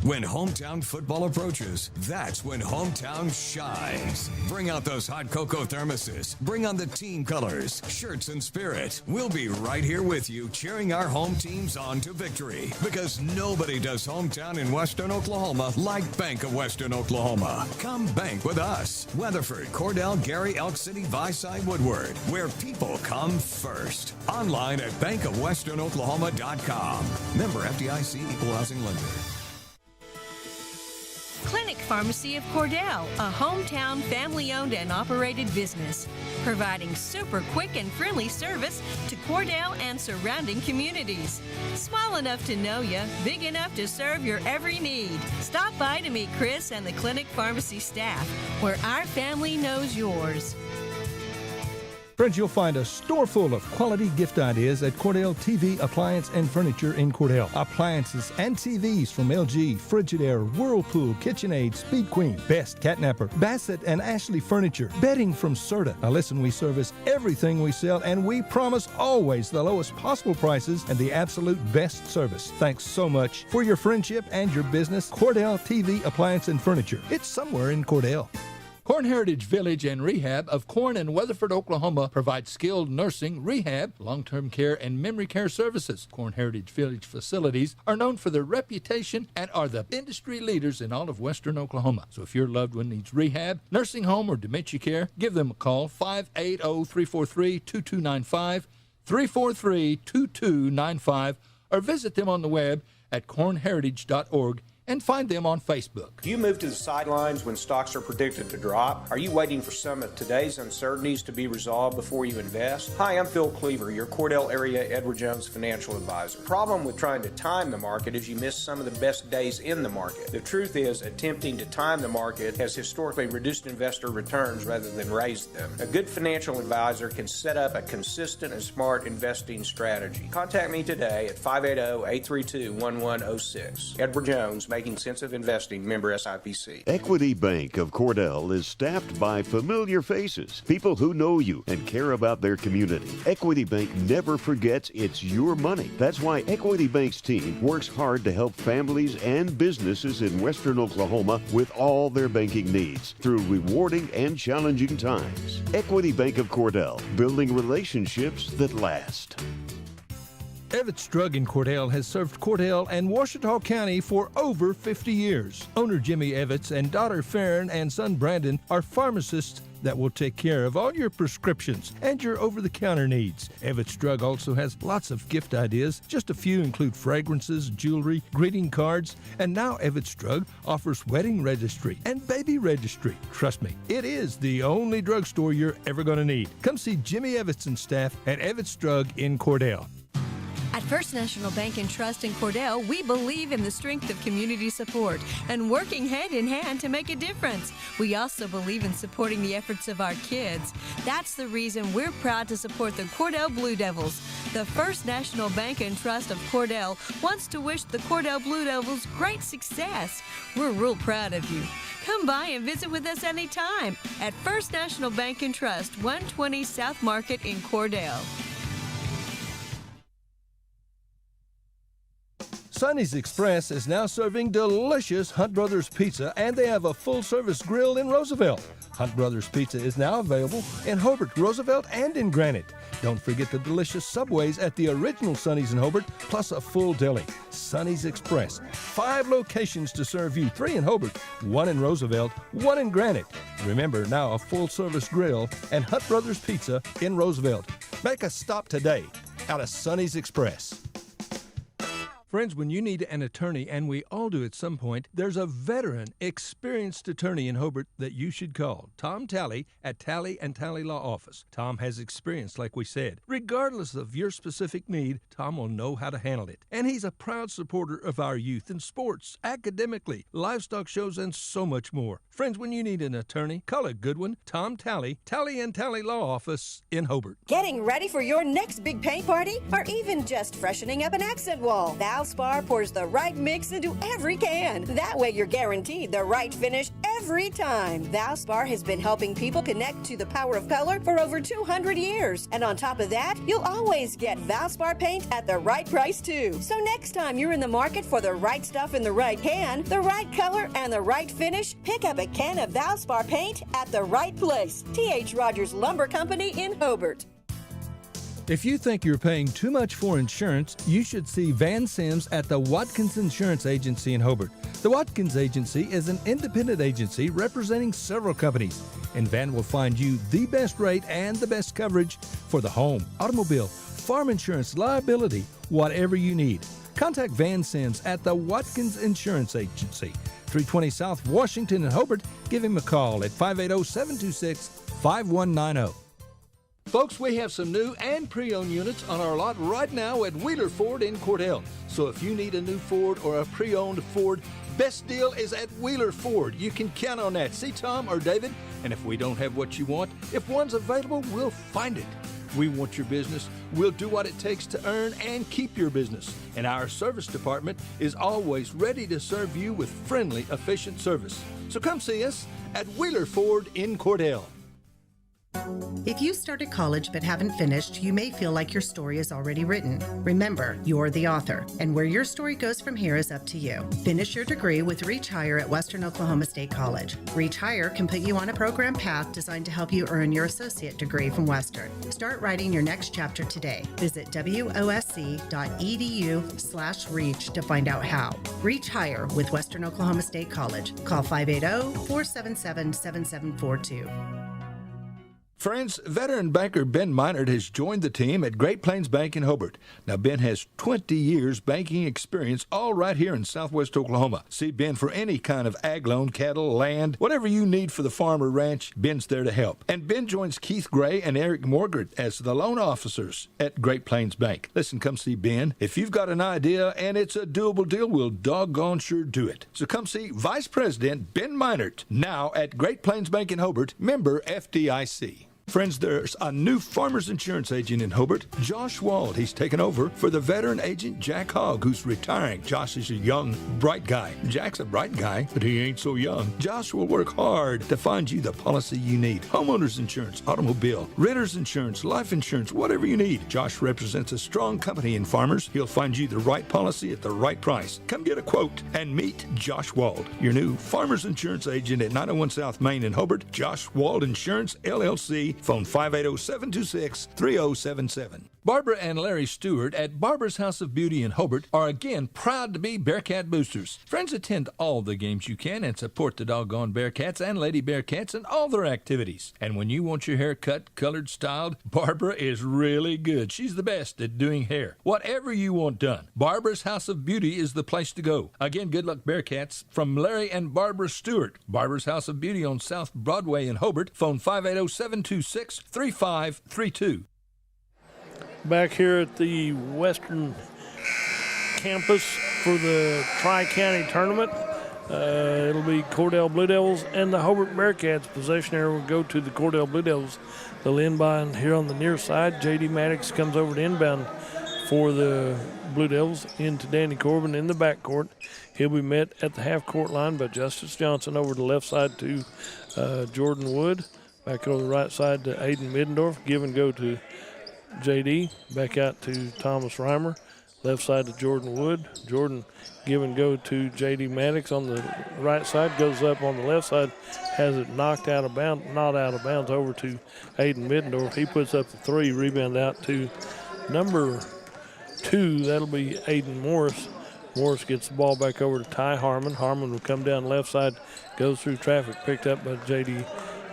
When hometown football approaches, that's when hometown shines. Bring out those hot cocoa thermoses. Bring on the team colors, shirts, and spirit. We'll be right here with you, cheering our home teams on to victory. Because nobody does hometown in Western Oklahoma like Bank of Western Oklahoma. Come bank with us. Weatherford, Cordell, Gary, Elk City, Viside, Woodward, where people come first. Online at bankofwesternoklahoma.com. Member FDIC, Equal Housing Lender. Clinic Pharmacy of Cordell, a hometown family-owned and operated business, providing super quick and friendly service to Cordell and surrounding communities. Small enough to know you, big enough to serve your every need. Stop by to meet Chris and the Clinic Pharmacy staff, where our family knows yours. Friends, you'll find a store full of quality gift ideas at Cordell TV, Appliance, and Furniture in Cordell. Appliances and TVs from LG, Frigidaire, Whirlpool, KitchenAid, Speed Queen, Best, Catnapper, Bassett, and Ashley Furniture. Bedding from Serta. Now listen, we service everything we sell, and we promise always the lowest possible prices and the absolute best service. Thanks so much for your friendship and your business. Cordell TV, Appliance, and Furniture. It's somewhere in Cordell. Corn Heritage Village and Rehab of Corn and Weatherford, Oklahoma provides skilled nursing, rehab, long-term care, and memory care services. Corn Heritage Village facilities are known for their reputation and are the industry leaders in all of western Oklahoma. So if your loved one needs rehab, nursing home, or dementia care, give them a call, 580-343-2295, 343-2295, or visit them on the web at cornheritage.org and find them on Facebook. Do you move to the sidelines when stocks are predicted to drop? Are you waiting for some of today's uncertainties to be resolved before you invest? Hi, I'm Phil Cleaver, your Cordell area Edward Jones financial advisor. The problem with trying to time the market is you miss some of the best days in the market. The truth is, attempting to time the market has historically reduced investor returns rather than raised them. A good financial advisor can set up a consistent and smart investing strategy. Contact me today at 580-832-1106. Edward Jones, making sense of investing, member SIPC. Equity Bank of Cordell is staffed by familiar faces, people who know you and care about their community. Equity Bank never forgets it's your money. That's why Equity Bank's team works hard to help families and businesses in western Oklahoma with all their banking needs through rewarding and challenging times. Equity Bank of Cordell, building relationships that last. Evetts Drug in Cordell has served Cordell and Washita County for over 50 years. Owner Jimmy Evetts and daughter Farron and son Brandon are pharmacists that will take care of all your prescriptions and your over-the-counter needs. Evetts Drug also has lots of gift ideas. Just a few include fragrances, jewelry, greeting cards, and now Evetts Drug offers wedding registry and baby registry. Trust me, it is the only drugstore you're ever going to need. Come see Jimmy Evetts and staff at Evetts Drug in Cordell. At First National Bank and Trust in Cordell, we believe in the strength of community support and working hand in hand to make a difference. We also believe in supporting the efforts of our kids. That's the reason we're proud to support the Cordell Blue Devils. The First National Bank and Trust of Cordell wants to wish the Cordell Blue Devils great success. We're real proud of you. Come by and visit with us anytime at First National Bank and Trust, 120 South Market in Cordell. Sonny's Express is now serving delicious Hunt Brothers Pizza, and they have a full-service grill in Roosevelt. Hunt Brothers Pizza is now available in Hobart, Roosevelt, and in Granite. Don't forget the delicious Subways at the original Sonny's in Hobart, plus a full deli. Sonny's Express, 5 locations to serve you, 3 in Hobart, 1 in Roosevelt, 1 in Granite. Remember, now a full-service grill and Hunt Brothers Pizza in Roosevelt. Make a stop today out of Sonny's Express. Friends, when you need an attorney, and we all do at some point, there's a veteran, experienced attorney in Hobart that you should call. Tom Talley at Talley & Talley Law Office. Tom has experience, like we said. Regardless of your specific need, Tom will know how to handle it. And he's a proud supporter of our youth in sports, academically, livestock shows, and so much more. Friends, when you need an attorney, call a good one. Tom Talley, Talley & Talley Law Office in Hobart. Getting ready for your next big paint party? Or even just freshening up an accent wall? Valspar pours the right mix into every can. That way you're guaranteed the right finish every time. Valspar has been helping people connect to the power of color for over 200 years. And on top of that, you'll always get Valspar paint at the right price too. So next time you're in the market for the right stuff in the right can, the right color, and the right finish, pick up a can of Valspar paint at the right place. T.H. Rogers Lumber Company in Hobart. If you think you're paying too much for insurance, you should see Van Sims at the Watkins Insurance Agency in Hobart. The Watkins Agency is an independent agency representing several companies, and Van will find you the best rate and the best coverage for the home, automobile, farm insurance, liability, whatever you need. Contact Van Sims at the Watkins Insurance Agency, 320 South Washington in Hobart. Give him a call at 580-726-5190. Folks, we have some new and pre-owned units on our lot right now at Wheeler Ford in Cordell. So if you need a new Ford or a pre-owned Ford, best deal is at Wheeler Ford. You can count on that. See Tom or David, and if we don't have what you want, if one's available, we'll find it. We want your business. We'll do what it takes to earn and keep your business. And our service department is always ready to serve you with friendly, efficient service. So come see us at Wheeler Ford in Cordell. If you started college but haven't finished, you may feel like your story is already written. Remember, you're the author, and where your story goes from here is up to you. Finish your degree with Reach Higher at Western Oklahoma State College. Reach Higher can put you on a program path designed to help you earn your associate degree from Western. Start writing your next chapter today. Visit wosc.edu/reach to find out how. Reach Higher with Western Oklahoma State College. Call 580-477-7742. Friends, veteran banker Ben Meinert has joined the team at Great Plains Bank in Hobart. Now, Ben has 20 years banking experience all right here in southwest Oklahoma. See Ben for any kind of ag loan, cattle, land, whatever you need for the farm or ranch, Ben's there to help. And Ben joins Keith Gray and Eric Morgert as the loan officers at Great Plains Bank. Listen, come see Ben. If you've got an idea and it's a doable deal, we'll doggone sure do it. So come see Vice President Ben Meinert now at Great Plains Bank in Hobart, member FDIC. Friends, there's a new farmer's insurance agent in Hobart, Josh Wald. He's taken over for the veteran agent Jack Hogg, who's retiring. Josh is a young, bright guy. Jack's a bright guy, but he ain't so young. Josh will work hard to find you the policy you need. Homeowner's insurance, automobile, renter's insurance, life insurance, whatever you need. Josh represents a strong company in farmers. He'll find you the right policy at the right price. Come get a quote and meet Josh Wald, your new farmer's insurance agent at 901 South Main in Hobart. Josh Wald Insurance, LLC. Phone 580-726-3077. Barbara and Larry Stewart at Barbara's House of Beauty in Hobart are again proud to be Bearcat boosters. Friends, attend all the games you can and support the doggone Bearcats and Lady Bearcats and all their activities. And when you want your hair cut, colored, styled, Barbara is really good. She's the best at doing hair. Whatever you want done, Barbara's House of Beauty is the place to go. Again, good luck Bearcats from Larry and Barbara Stewart. Barbara's House of Beauty on South Broadway in Hobart. Phone 580-726-3532. Back here at the Western campus for the Tri-County tournament. It'll be Cordell Blue Devils and the Hobart Bearcats. Possession area will go to the Cordell Blue Devils. They'll inbound here on the near side. J.D. Maddox comes over to inbound for the Blue Devils into Danny Corbin in the backcourt. He'll be met at the half-court line by Justice Johnson over the left side to Jordan Wood. Back over the right side to Aiden Middendorf. Give and go to J.D. Back out to Thomas Reimer. Left side to Jordan Wood. Jordan give and go to J.D. Maddox on the right side. Goes up on the left side. Has it knocked out of bounds, not out of bounds, over to Aiden Middendorf. He puts up the three. Rebound out to number 2. That'll be Aiden Morris. Morris gets the ball back over to Ty Harmon. Harmon will come down left side. Goes through traffic. Picked up by J.D.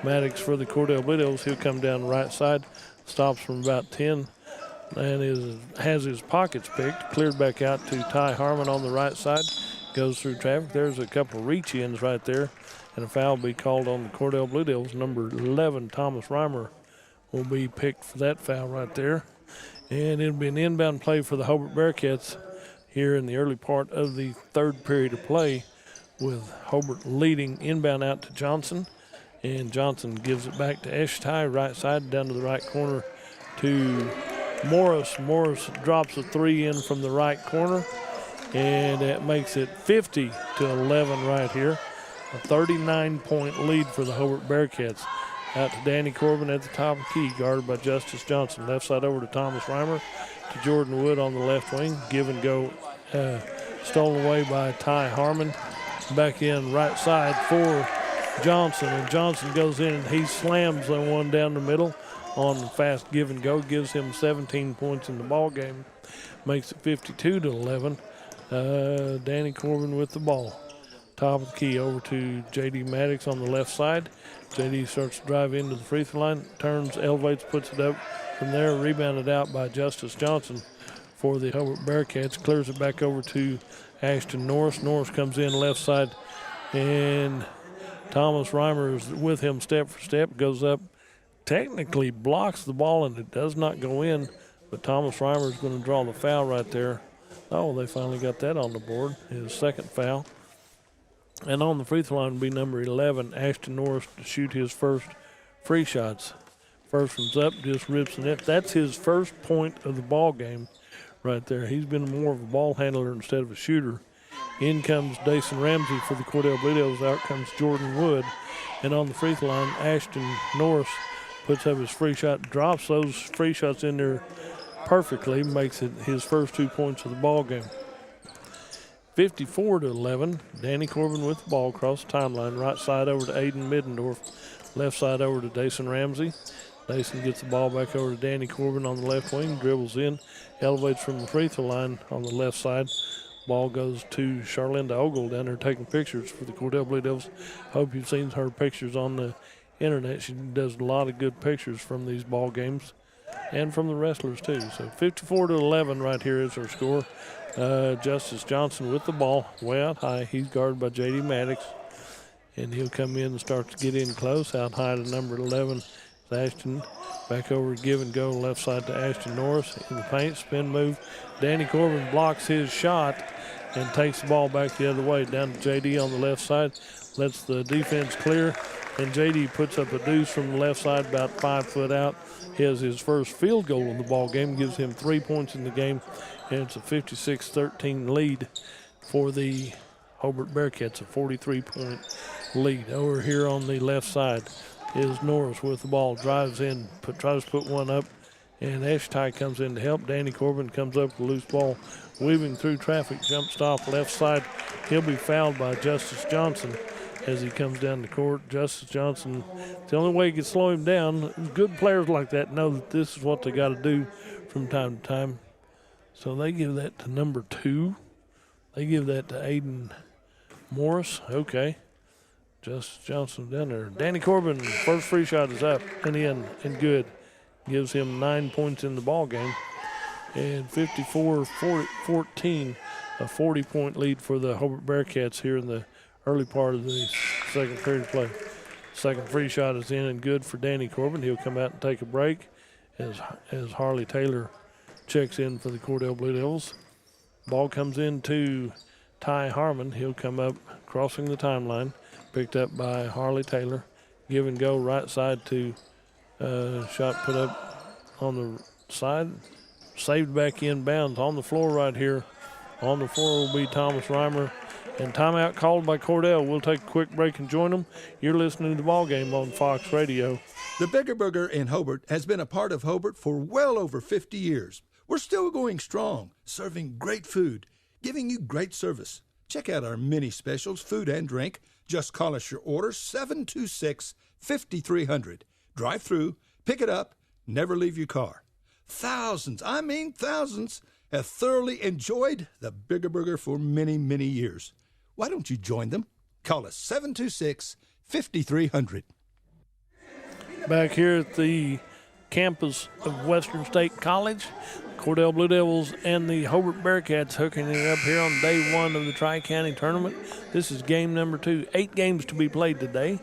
Maddox for the Cordell Blue Devils. He'll come down the right side. Stops from about 10 and has his pockets picked. Cleared back out to Ty Harmon on the right side. Goes through traffic. There's a couple of reach-ins right there. And a foul will be called on the Cordell Blue Devils. Number 11, Thomas Reimer, will be picked for that foul right there. And it'll be an inbound play for the Hobart Bearcats here in the early part of the third period of play, with Hobart leading inbound out to Johnson. And Johnson gives it back to Eshtai, right side, down to the right corner to Morris. Morris drops a three in from the right corner, and that makes it 50-11 right here. A 39-point lead for the Hobart Bearcats. Out to Danny Corbin at the top of the key, guarded by Justice Johnson. Left side over to Thomas Reimer, to Jordan Wood on the left wing. Give and go, stolen away by Ty Harmon. Back in right side for Johnson, and Johnson goes in and he slams the one down the middle on the fast give and go. Gives him 17 points in the ball game. Makes it 52-11. Danny Corbin with the ball. Top of the key over to J.D. Maddox on the left side. J.D. starts to drive into the free throw line, turns, elevates, puts it up from there. Rebounded out by Justice Johnson for the Hobart Bearcats. Clears it back over to Ashton Norris. Norris comes in left side, and Thomas Reimer is with him step for step. Goes up, technically blocks the ball, and it does not go in. But Thomas Reimer is going to draw the foul right there. Oh, they finally got that on the board. His second foul. And on the free throw line will be number 11, Ashton Norris, to shoot his first free shots. First one's up, just rips the net. That's his first point of the ball game right there. He's been more of a ball handler instead of a shooter. In comes Dason Ramsey for the Cordell Blue Devils. Out comes Jordan Wood. And on the free throw line, Ashton Norris puts up his free shot, drops those free shots in there perfectly, makes it his first 2 points of the ball game. 54-11. Danny Corbin with the ball across the timeline. Right side over to Aiden Middendorf. Left side over to Dason Ramsey. Dason gets the ball back over to Danny Corbin on the left wing. Dribbles in. Elevates from the free throw line on the left side. Ball goes to Charlinda Ogle down there taking pictures for the Cordell Blue Devils. Hope you've seen her pictures on the internet. She does a lot of good pictures from these ball games and from the wrestlers too. So 54-11 right here is our score. Justice Johnson with the ball way out high. He's guarded by J.D. Maddox, and he'll come in and start to get in close. Out high to number 11 is Ashton. Back over give and go left side to Ashton Norris in the paint. Spin move. Danny Corbin blocks his shot and takes the ball back the other way. Down to J.D. on the left side. Lets the defense clear. And J.D. puts up a deuce from the left side about 5 foot out. He has his first field goal in the ball game. Gives him 3 points in the game. And it's a 56-13 lead for the Hobart Bearcats, a 43-point lead. Over here on the left side is Norris with the ball. Drives in, tries to put one up. And Ashtai comes in to help. Danny Corbin comes up with a loose ball. Weaving through traffic, jump stop left side. He'll be fouled by Justice Johnson as he comes down the court. Justice Johnson, the only way you can slow him down, good players like that know that this is what they got to do from time to time. So they give that to number 2. They give that to Aiden Morris. Okay. Justice Johnson down there. Danny Corbin, first free shot is up and in and good. Gives him 9 points in the ball game. And 54-14, a 40-point lead for the Hobart Bearcats here in the early part of the second period play. Second free shot is in and good for Danny Corbin. He'll come out and take a break as Harley Taylor checks in for the Cordell Blue Devils. Ball comes in to Ty Harmon. He'll come up crossing the timeline. Picked up by Harley Taylor. Give and go right side to shot put up on the side. Saved back inbounds on the floor right here. On the floor will be Thomas Reimer. And timeout called by Cordell. We'll take a quick break and join them. You're listening to the ball game on Fox Radio. The Bigger Burger in Hobart has been a part of Hobart for well over 50 years. We're still going strong, serving great food, giving you great service. Check out our mini specials, food and drink. Just call us your order, 726-5300. Drive through, pick it up, never leave your car. Thousands, I mean thousands, have thoroughly enjoyed the Bigger Burger for many, many years. Why don't you join them? Call us 726-5300. Back here at the campus of Western State College, Cordell Blue Devils and the Hobart Bearcats hooking it up here on day 1 of the Tri-County Tournament. This is game number 2. 8 games to be played today.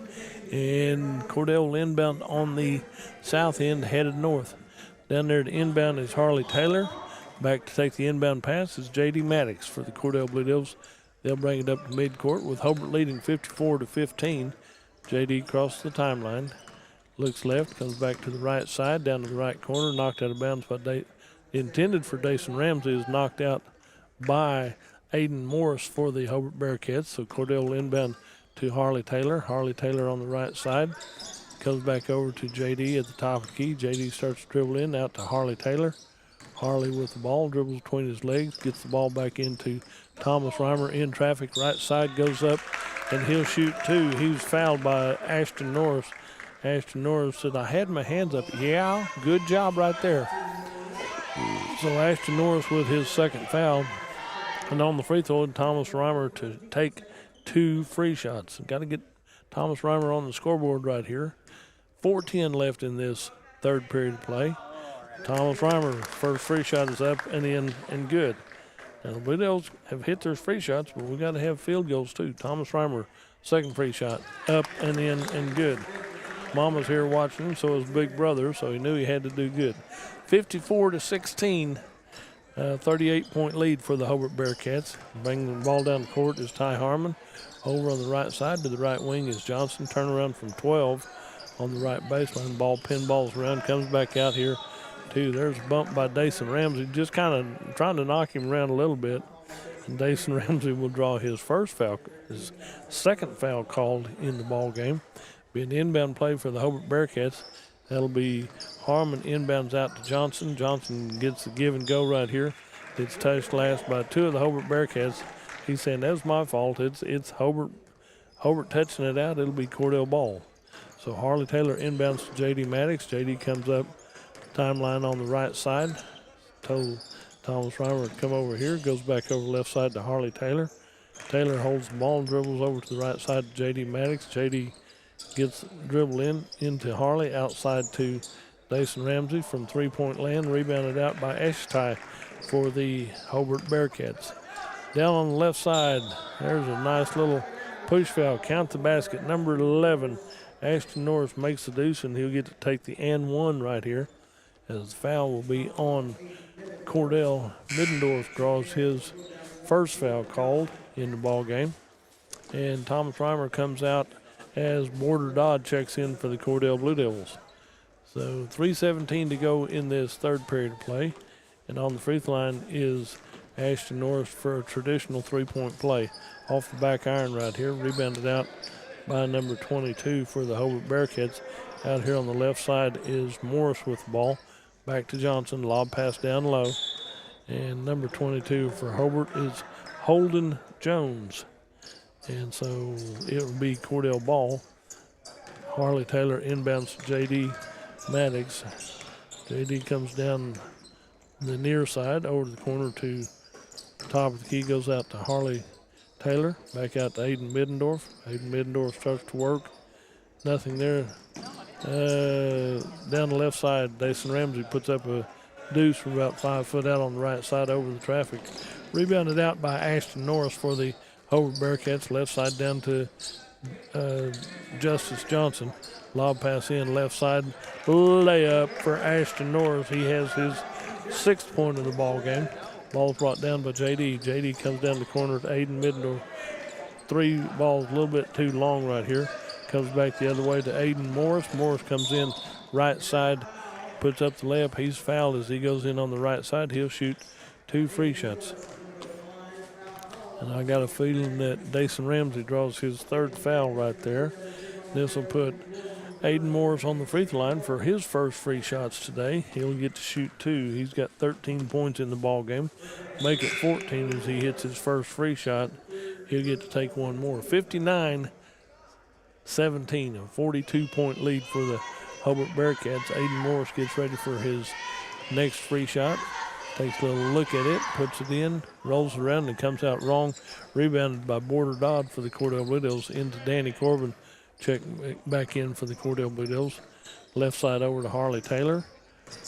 And Cordell will inbound on the south end, headed north. Down there to inbound is Harley Taylor. Back to take the inbound pass is J.D. Maddox for the Cordell Blue Devils. They'll bring it up to midcourt with Hobart leading 54-15. J.D. crosses the timeline. Looks left, comes back to the right side, down to the right corner, knocked out of bounds by intended for Dason Ramsey, is knocked out by Aiden Morris for the Hobart Bearcats. So Cordell will inbound to Harley Taylor. Harley Taylor on the right side. Comes back over to J.D. at the top of the key. J.D. starts to dribble in, out to Harley Taylor. Harley with the ball, dribbles between his legs, gets the ball back into Thomas Reimer in traffic. Right side goes up, and he'll shoot 2. He was fouled by Ashton Norris. Ashton Norris said, I had my hands up. Yeah, good job right there. So Ashton Norris with his second foul. And on the free throw, Thomas Reimer to take 2 free shots. Got to get Thomas Reimer on the scoreboard right here. 4:10 left in this third period of play. Thomas Reimer, first free shot is up and in and good. Now the Blue Devils have hit their free shots, but we got to have field goals too. Thomas Reimer, second free shot, up and in and good. Mama's here watching him, so is big brother, so he knew he had to do good. 54-16, 38-point lead for the Hobart Bearcats. Bringing the ball down the court is Ty Harmon. Over on the right side to the right wing is Johnson. Turnaround from 12 on the right baseline. Ball pinballs around, comes back out here too. There's a bump by Dason Ramsey, just kind of trying to knock him around a little bit. And Dason Ramsey will draw his first foul, his second foul called in the ball game. Be an inbound play for the Hobart Bearcats. That'll be Harmon inbounds out to Johnson. Johnson gets the give and go right here. It's touched last by two of the Hobart Bearcats. He's saying, that's my fault. It's Hobart touching it out. It'll be Cordell ball. So Harley Taylor inbounds to J.D. Maddox. J.D. comes up timeline on the right side. Told Thomas Reimer to come over here. Goes back over left side to Harley Taylor. Taylor holds the ball and dribbles over to the right side to J.D. Maddox. J.D. gets dribble into Harley, outside to Dason Ramsey from three-point land, rebounded out by Ashtai for the Hobart Bearcats. Down on the left side, there's a nice little push foul. Count the basket, number 11. Ashton Norris makes the deuce, and he'll get to take the and one right here, as the foul will be on Cordell. Middendorf draws his first foul called in the ball game, and Thomas Reimer comes out as Border Dodd checks in for the Cordell Blue Devils. So 3:17 to go in this third period of play, and on the free throw line is Ashton Norris for a traditional three-point play. Off the back iron right here, rebounded out by number 22 for the Hobart Bearcats. Out here on the left side is Morris with the ball. Back to Johnson, lob pass down low. And number 22 for Hobart is Holden Jones. And so it will be Cordell ball. Harley Taylor inbounds to J.D. Maddox. J.D. comes down the near side over the corner to top of the key, goes out to Harley Taylor, back out to Aiden Middendorf. Aiden Middendorf starts to work. Nothing there. Down the left side, Dason Ramsey puts up a deuce from about 5 foot out on the right side over the traffic. Rebounded out by Ashton Norris for the Hobart Bearcats. Left side down to Justice Johnson. Lob pass in, left side. Layup for Ashton Norris. He has his 6th point of the ball game. Ball's brought down by J.D. J.D. comes down the corner to Aiden Middendorf. 3 balls a little bit too long right here. Comes back the other way to Aiden Morris. Morris comes in right side, puts up the layup. He's fouled as he goes in on the right side. He'll shoot 2 free shots. And I got a feeling that Dason Ramsey draws his 3rd foul right there. This will put Aiden Morris on the free throw line for his first free shots today. He'll get to shoot 2. He's got 13 points in the ball game. Make it 14 as he hits his first free shot. He'll get to take one more. 59-17, a 42-point lead for the Hobart Bearcats. Aiden Morris gets ready for his next free shot. Takes a little look at it, puts it in, rolls around, and comes out wrong. Rebounded by Border Dodd for the Cordell Blue Devils into Danny Corbin. Check back in for the Cordell Blue Devils. Left side over to Harley Taylor.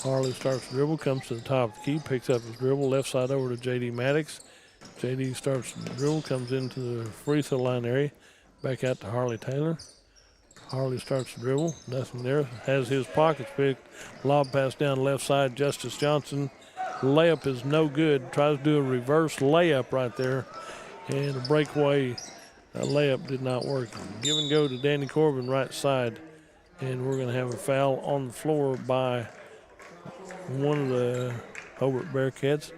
Harley starts to dribble, comes to the top of the key, picks up his dribble. Left side over to J.D. Maddox. J.D. starts to dribble, comes into the free throw line area. Back out to Harley Taylor. Harley starts to dribble, nothing there. Has his pockets picked. Lob pass down left side, Justice Johnson. Layup is no good. Tries to do a reverse layup right there. And a breakaway layup did not work. Give and go to Danny Corbin right side. And we're going to have a foul on the floor by one of the Hobart Bearcats.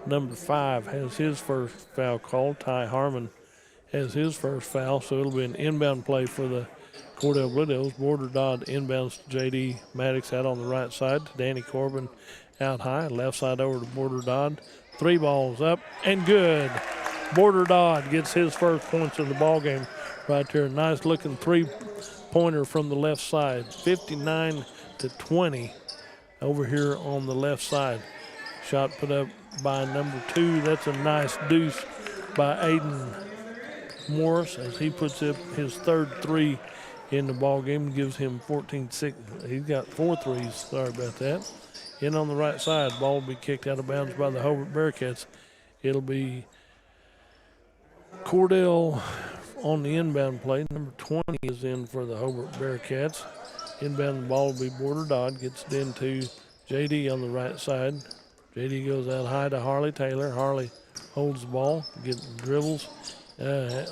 Number 5 has his first foul called. Ty Harmon has his first foul. So it'll be an inbound play for the Cordell Blue Devils. Border Dodd inbounds to J.D. Maddox out on the right side to Danny Corbin out high. Left side over to Border Dodd. 3 balls up and good. Border Dodd gets his first points of the ball game right there. Nice looking 3-pointer from the left side. 59-20 over here on the left side. Shot put up by number 2. That's a nice deuce by Aiden Morris as he puts up his 3rd 3 in the ball game and gives him 14-6. He's got 4 threes. Sorry about that. In on the right side, ball will be kicked out of bounds by the Hobart Bearcats. It'll be Cordell on the inbound play. Number 20 is in for the Hobart Bearcats. Inbound the ball will be Border Dodd. Gets it into J.D. on the right side. J.D. goes out high to Harley Taylor. Harley holds the ball, gets dribbles.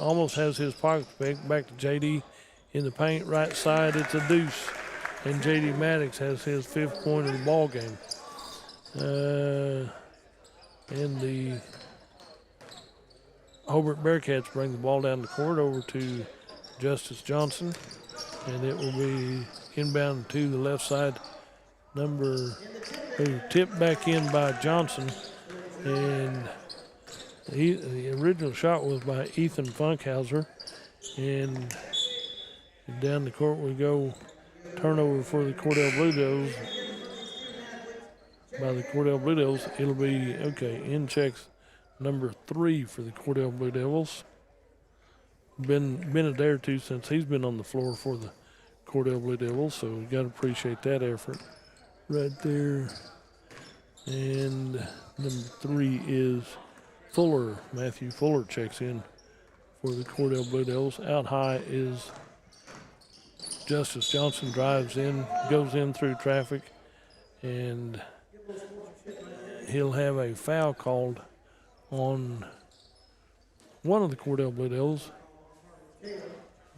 Almost has his pockets picked. Back to J.D. in the paint, right side. It's a deuce. And J.D. Maddox has his 5th point of the ball game. And the Hobart Bearcats bring the ball down the court over to Justice Johnson. And it will be inbound to the left side. Tipped back in by Johnson. And the original shot was by Ethan Funkhauser. And down the court we go. Turnover for the Cordell Blue Devils. By the Cordell Blue Devils, it'll be, in checks number 3 for the Cordell Blue Devils. Been a day or two since he's been on the floor for the Cordell Blue Devils, so we got to appreciate that effort right there. And number 3 is Fuller. Matthew Fuller checks in for the Cordell Blue Devils. Out high is Justice Johnson, drives in, goes in through traffic, and he'll have a foul called on one of the Cordell Blue Devils.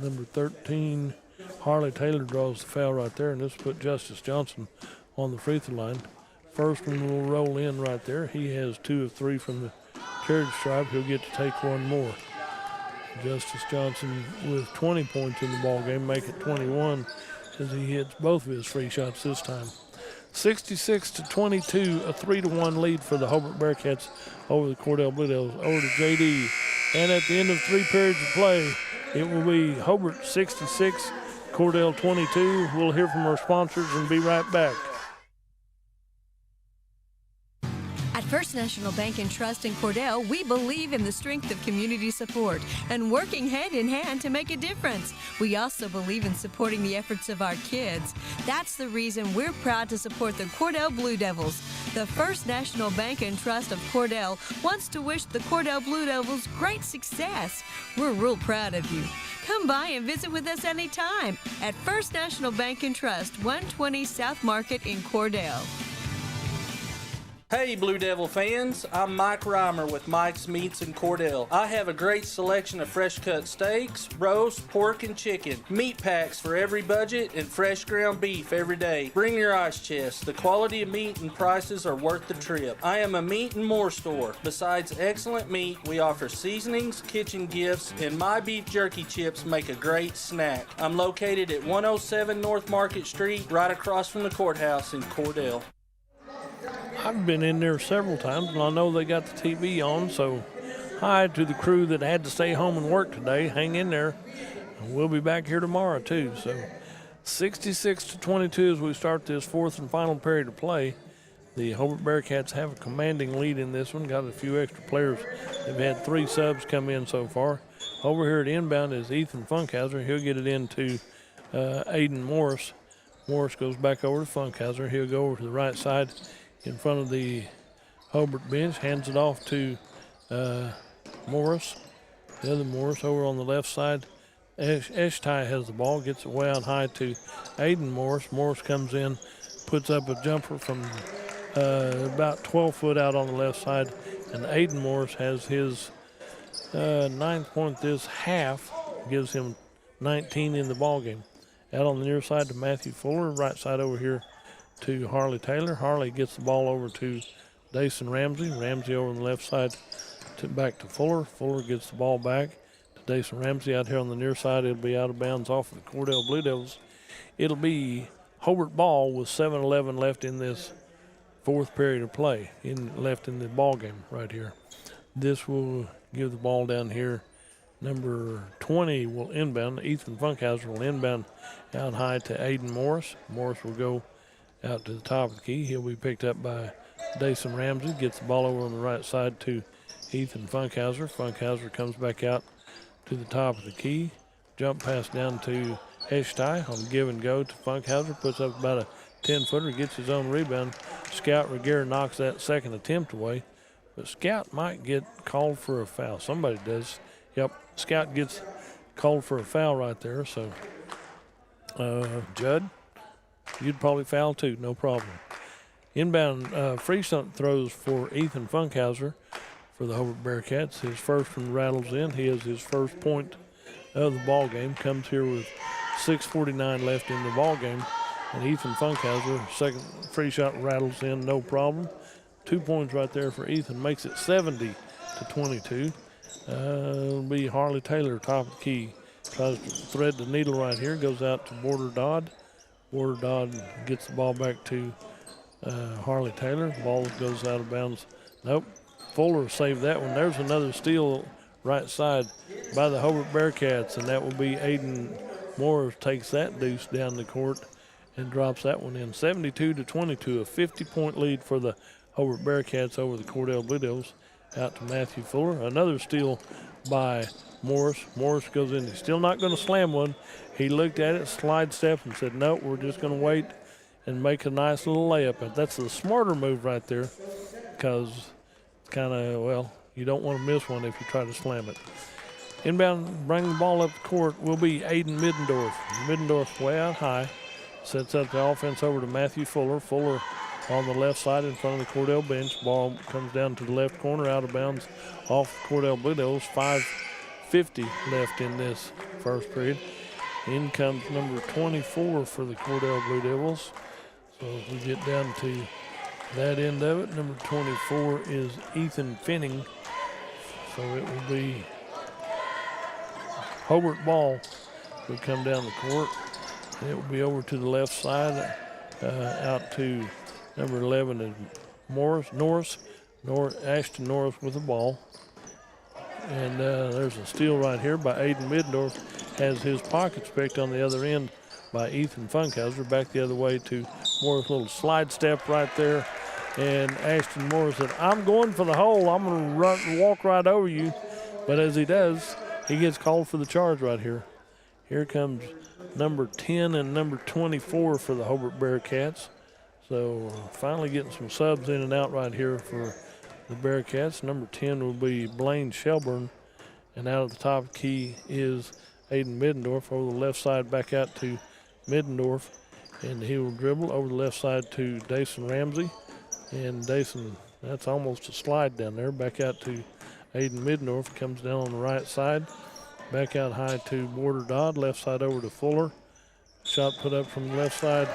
Number 13, Harley Taylor draws the foul right there, and this will put Justice Johnson on the free throw line. First one will roll in right there. He has 2 of 3 from the charity stripe. He'll get to take one more. Justice Johnson with 20 points in the ball game, make it 21 as he hits both of his free shots this time. 66-22, a 3-1 lead for the Hobart Bearcats over the Cordell Blue Devils. Over to JD, and at the end of 3 periods of play, it will be Hobart 66, Cordell 22. We'll hear from our sponsors and be right back. At First National Bank and Trust in Cordell, we believe in the strength of community support and working hand in hand to make a difference. We also believe in supporting the efforts of our kids. That's the reason we're proud to support the Cordell Blue Devils. The First National Bank and Trust of Cordell wants to wish the Cordell Blue Devils great success. We're real proud of you. Come by and visit with us anytime at First National Bank and Trust, 120 South Market in Cordell. Hey Blue Devil fans, I'm Mike Reimer with Mike's Meats in Cordell. I have a great selection of fresh cut steaks, roast, pork, and chicken. Meat packs for every budget and fresh ground beef every day. Bring your ice chest. The quality of meat and prices are worth the trip. I am a meat and more store. Besides excellent meat, we offer seasonings, kitchen gifts, and my beef jerky chips make a great snack. I'm located at 107 North Market Street, right across from the courthouse in Cordell. I've been in there several times, and I know they got the TV on, so hi to the crew that had to stay home and work today. Hang in there. We'll be back here tomorrow, too. So 66-22 as we start this 4th and final period of play. The Hobart Bearcats have a commanding lead in this one. Got a few extra players. They've had 3 subs come in so far. Over here at inbound is Ethan Funkhauser. He'll get it into Aiden Morris. Morris goes back over to Funkhauser. He'll go over to the right side in front of the Hobart bench, hands it off to Morris. The other Morris over on the left side. Eshtai has the ball, gets it way out high to Aiden Morris. Morris comes in, puts up a jumper from about 12 foot out on the left side, and Aiden Morris has his 9th point this half, gives him 19 in the ball game. Out on the near side to Matthew Fuller, right side over here to Harley Taylor. Harley gets the ball over to Dason Ramsey. Ramsey over on the left side back to Fuller. Fuller gets the ball back to Dason Ramsey out here on the near side. It'll be out of bounds off of the Cordell Blue Devils. It'll be Hobart ball with 7:11 left in this 4th period of play, left in the ball game right here. This will give the ball down here. Number 20 will inbound. Ethan Funkhauser will inbound out high to Aiden Morris. Morris will go out to the top of the key. He'll be picked up by Dason Ramsey. Gets the ball over on the right side to Ethan Funkhauser. Funkhauser comes back out to the top of the key. Jump pass down to Eshtai on give and go to Funkhauser. Puts up about a 10-footer. Gets his own rebound. Scout Reguera knocks that second attempt away. But Scout might get called for a foul. Somebody does. Yep, Scout gets called for a foul right there. So, Judd, you'd probably foul too, no problem. Inbound free throws for Ethan Funkhauser for the Hobart Bearcats. His first one rattles in. He has his first point of the ball game. Comes here with 6:49 left in the ball game. And Ethan Funkhauser, second free shot rattles in, no problem. 2 points right there for Ethan. Makes it 70-22. It'll be Harley Taylor, top of the key. Tries to thread the needle right here. Goes out to Border Dodd. Warder Dodd gets the ball back to Harley Taylor. Ball goes out of bounds. Nope. Fuller saved that one. There's another steal right side by the Hobart Bearcats, and that will be Aiden Morris takes that deuce down the court and drops that one in. 72-22, a 50-point lead for the Hobart Bearcats over the Cordell Blue Devils. Out to Matthew Fuller. Another steal by Morris. Morris goes in. He's still not going to slam one. He looked at it, slide step, and said, no, we're just going to wait and make a nice little layup. But that's the smarter move right there, because kind of, well, you don't want to miss one if you try to slam it. Inbound, bringing the ball up the court will be Aiden Middendorf. Middendorf way out high. Sets up the offense over to Matthew Fuller. Fuller on the left side in front of the Cordell bench. Ball comes down to the left corner, out of bounds off Cordell Blue Devils. 5:50 left in this first period. In comes number 24 for the Cordell Blue Devils. So if we get down to that end of it, number 24 is Ethan Finning. So it will be Hobart ball will come down the court. It will be over to the left side, out to number 11 is Ashton Norris with the ball. And there's a steal right here by Aiden Middendorf. Has his pockets picked on the other end by Ethan Funkhauser. Back the other way to Morris. Little slide step right there. And Ashton Morris said, I'm going for the hole. I'm going to walk right over you. But as he does, he gets called for the charge right here. Here comes number 10 and number 24 for the Hobart Bearcats. So finally getting some subs in and out right here for the Bearcats. Number 10 will be Blaine Shelburne. And out of the top key is Aiden Middendorf. Over the left side, back out to Middendorf. And he will dribble over the left side to Dason Ramsey. And Dason, that's almost a slide down there. Back out to Aiden Middendorf. Comes down on the right side. Back out high to Warder Dodd. Left side over to Fuller. Shot put up from the left side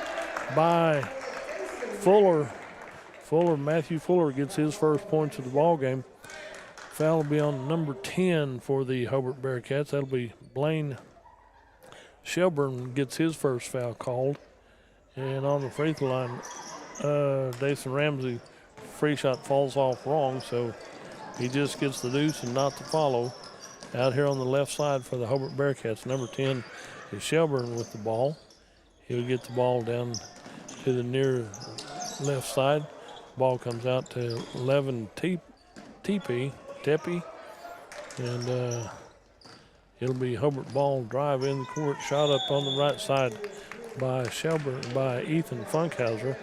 by Fuller. Matthew Fuller gets his first points of the ball game. Foul will be on number 10 for the Hobart Bearcats. That'll be Blaine Shelburne gets his first foul called. And on the free throw line, Dason Ramsey free shot falls off wrong, so he just gets the deuce and not the follow. Out here on the left side for the Hobart Bearcats, number 10 is Shelburne with the ball. He'll get the ball down to the near left side. Ball comes out to 11 Tepe, and it'll be Hobart ball drive in the court. Shot up on the right side by Shelburne, by Ethan Funkhauser.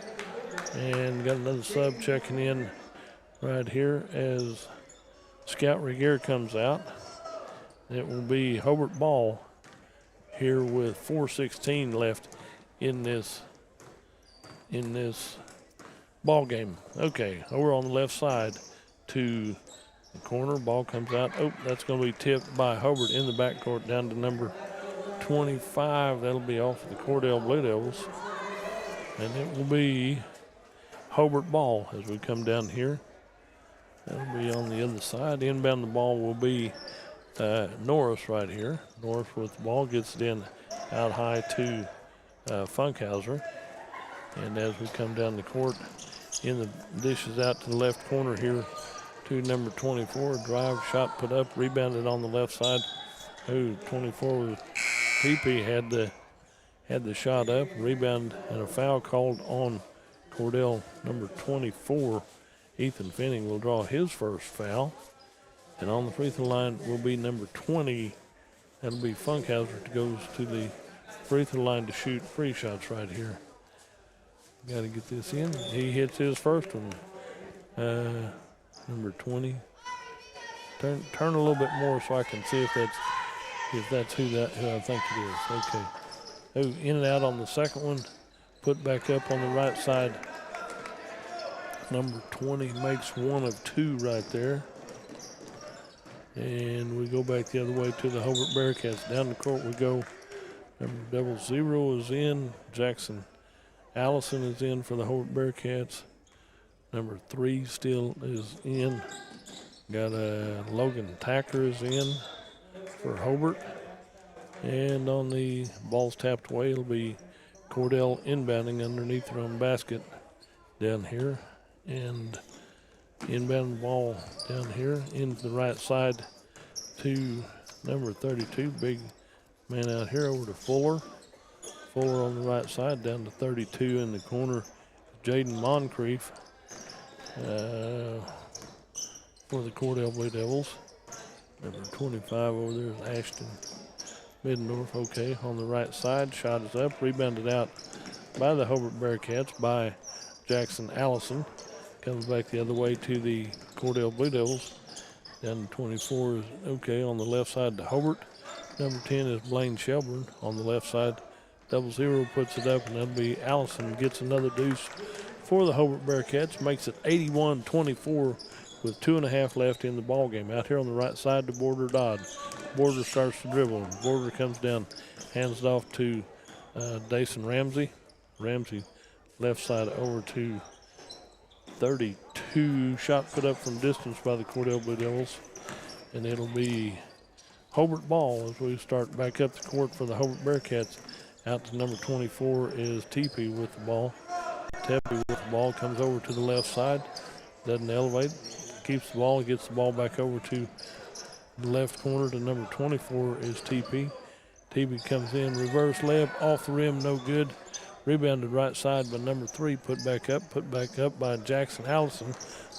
And got another sub checking in right here as Scout Regier comes out. It will be Hobart ball here with 4:16 left in this ball game. Okay, over on the left side to the corner. Ball comes out. Oh, that's going to be tipped by Hobart in the backcourt down to number 25. That'll be off the Cordell Blue Devils. And it will be Hobart ball as we come down here. That'll be on the other side. Inbound the ball will be Norris right here. Norris with the ball gets it in out high to Funkhauser. And as we come down the court, in the dishes out to the left corner here to number 24. Drive, shot put up, rebounded on the left side. 24 was PP had the shot up, rebound, and a foul called on Cordell. Number 24, Ethan Finning, will draw his first foul. And on the free throw line will be number 20. That'll be Funkhauser, that goes to the free throw line to shoot free shots right here. Got to get this in. He hits his first one. Number 20. Turn a little bit more so I can see if that's who I think it is. Okay. Oh, in and out on the second one. Put back up on the right side. Number 20 makes one of two right there. And we go back the other way to the Hobart Bearcats. Down the court we go. Number 00 is in. Jackson Allison is in for the Hobart Bearcats. Number 3 still is in. Got Logan Tacker is in for Hobart. And on the ball's tapped away, it'll be Cordell inbounding underneath their own basket down here. And inbound ball down here into the right side to number 32. Big man out here over to Fuller. Fuller on the right side down to 32 in the corner. Jaden Moncrief for the Cordell Blue Devils. Number 25 over there is Ashton Middendorf. Okay, on the right side, shot is up, rebounded out by the Hobart Bearcats by Jackson Allison. Comes back the other way to the Cordell Blue Devils. Down to 24 is okay on the left side to Hobart. Number 10 is Blaine Shelburne on the left side. 0-0 puts it up, and that'll be Allison gets another deuce for the Hobart Bearcats. Makes it 81-24 with 2.5 left in the ball game. Out here on the right side to Border Dodd. Border starts to dribble. Border comes down, hands it off to Dason Ramsey. Ramsey left side over to 32. Shot put up from distance by the Cordell Blue Devils. And it'll be Hobart ball as we start back up the court for the Hobart Bearcats. Out to number 24 is Tepe with the ball. Tepe with the ball comes over to the left side. Doesn't elevate. Keeps the ball. Gets the ball back over to the left corner to number 24 is Tepe. Tepe comes in. Reverse layup off the rim. No good. Rebounded right side by number 3. Put back up by Jackson Allison.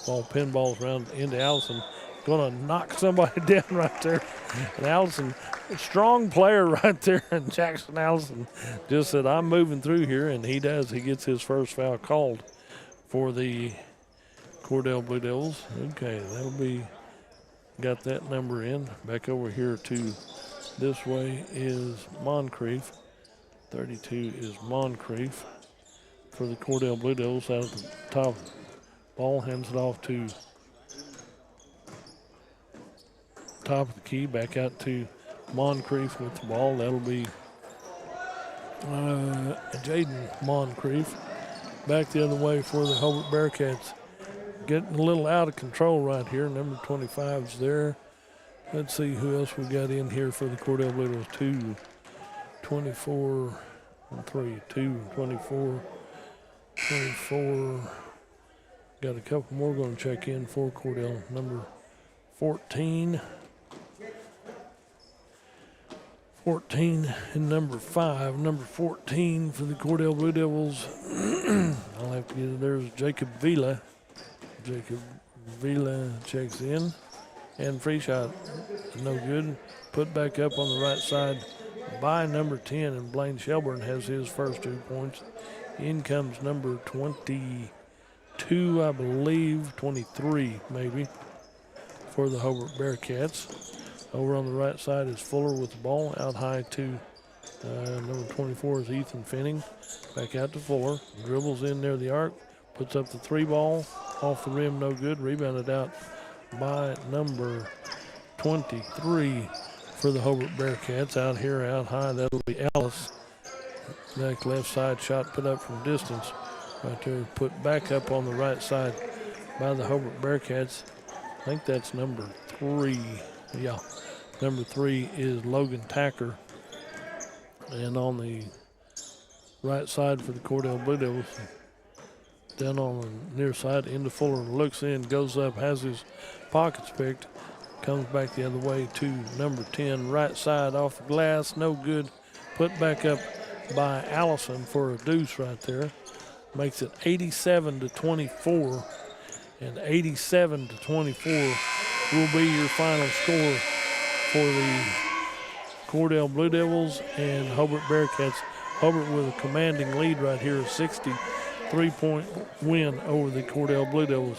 Ball pinballs around into Allison. Going to knock somebody down right there. And Allison, a strong player right there. And Jackson Allison just said, I'm moving through here. And he does. He gets his first foul called for the Cordell Blue Devils. Okay, that'll be, got that number in. Back over here to this way is Moncrief. 32 is Moncrief for the Cordell Blue Devils. Out of the top ball, hands it off to top of the key, back out to Moncrief with the ball. That'll be Jaden Moncrief. Back the other way for the Hobart Bearcats. Getting a little out of control right here. Number 25's there. Let's see who else we got in here for the Cordell Blue Devils. 2, 24, and 3. 2, 24, 24. Got a couple more going to check in for Cordell. Number 14. 14 and number 5. Number 14 for the Cordell Blue Devils. I'll have to get it. There's Jacob Vila. Jacob Vila checks in. And free shot, no good. Put back up on the right side by number 10. And Blaine Shelburne has his first 2 points. In comes number 22, I believe. 23, maybe, for the Hobart Bearcats. Over on the right side is Fuller with the ball. Out high to number 24 is Ethan Finning. Back out to Fuller. Dribbles in near the arc. Puts up the 3 ball. Off the rim, no good. Rebounded out by number 23 for the Hobart Bearcats. Out here, out high, that'll be Ellis. Back left side, shot put up from distance. Right there, put back up on the right side by the Hobart Bearcats. I think that's number 3. Yeah, number 3 is Logan Tacker. And on the right side for the Cordell Blue Devils, down on the near side into Fuller, looks in, goes up, has his pockets picked, comes back the other way to number 10, right side off the glass, no good. Put back up by Allison for a deuce right there. Makes it 87-24, and 87-24 will be your final score for the Cordell Blue Devils and Hobart Bearcats. Hobart with a commanding lead right here, a 63-point win over the Cordell Blue Devils.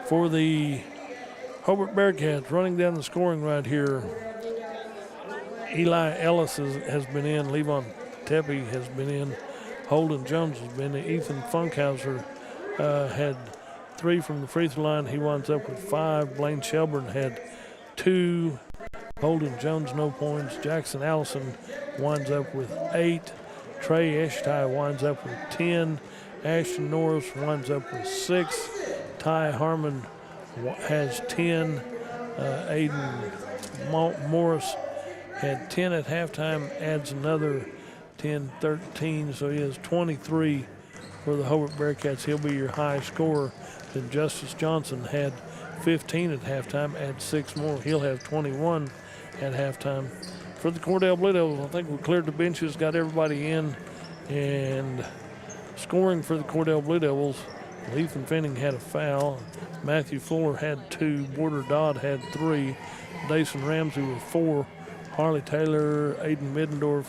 For the Hobart Bearcats, running down the scoring right here, Eli Ellis has been in, Levon Tepe has been in, Holden Jones has been in, Ethan Funkhauser had 3 from the free throw line. He winds up with 5. Blaine Shelburne had 2. Holden Jones, no points. Jackson Allison winds up with 8. Trey Eshtai winds up with 10. Ashton Norris winds up with 6. Ty Harmon has 10. Aiden Morris had 10 at halftime, adds another 10, 13, so he has 23 for the Hobart Bearcats. He'll be your high scorer. Then Justice Johnson had 15 at halftime, add 6 more. He'll have 21 at halftime. For the Cordell Blue Devils, I think we cleared the benches, got everybody in, and scoring for the Cordell Blue Devils, Ethan Finning had a foul. Matthew Fuller had 2. Border Dodd had 3. Dason Ramsey with 4. Harley Taylor, Aiden Middendorf,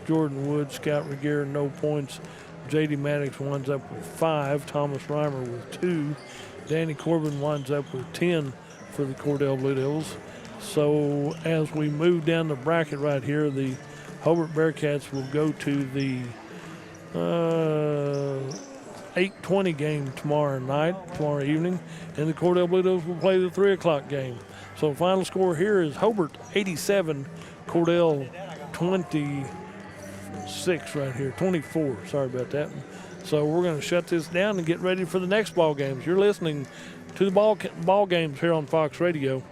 Jordan Wood, Scout Regier, no points. J.D. Maddox winds up with 5. Thomas Reimer with 2. Danny Corbin winds up with 10 for the Cordell Blue Devils. So as we move down the bracket right here, the Hobart Bearcats will go to the 8:20 game tomorrow evening, and the Cordell Blue Devils will play the 3 o'clock game. So final score here is Hobart 87, Cordell 26 right here, 24. Sorry about that. So we're going to shut this down and get ready for the next ball games. You're listening to the ball games here on Fox Radio.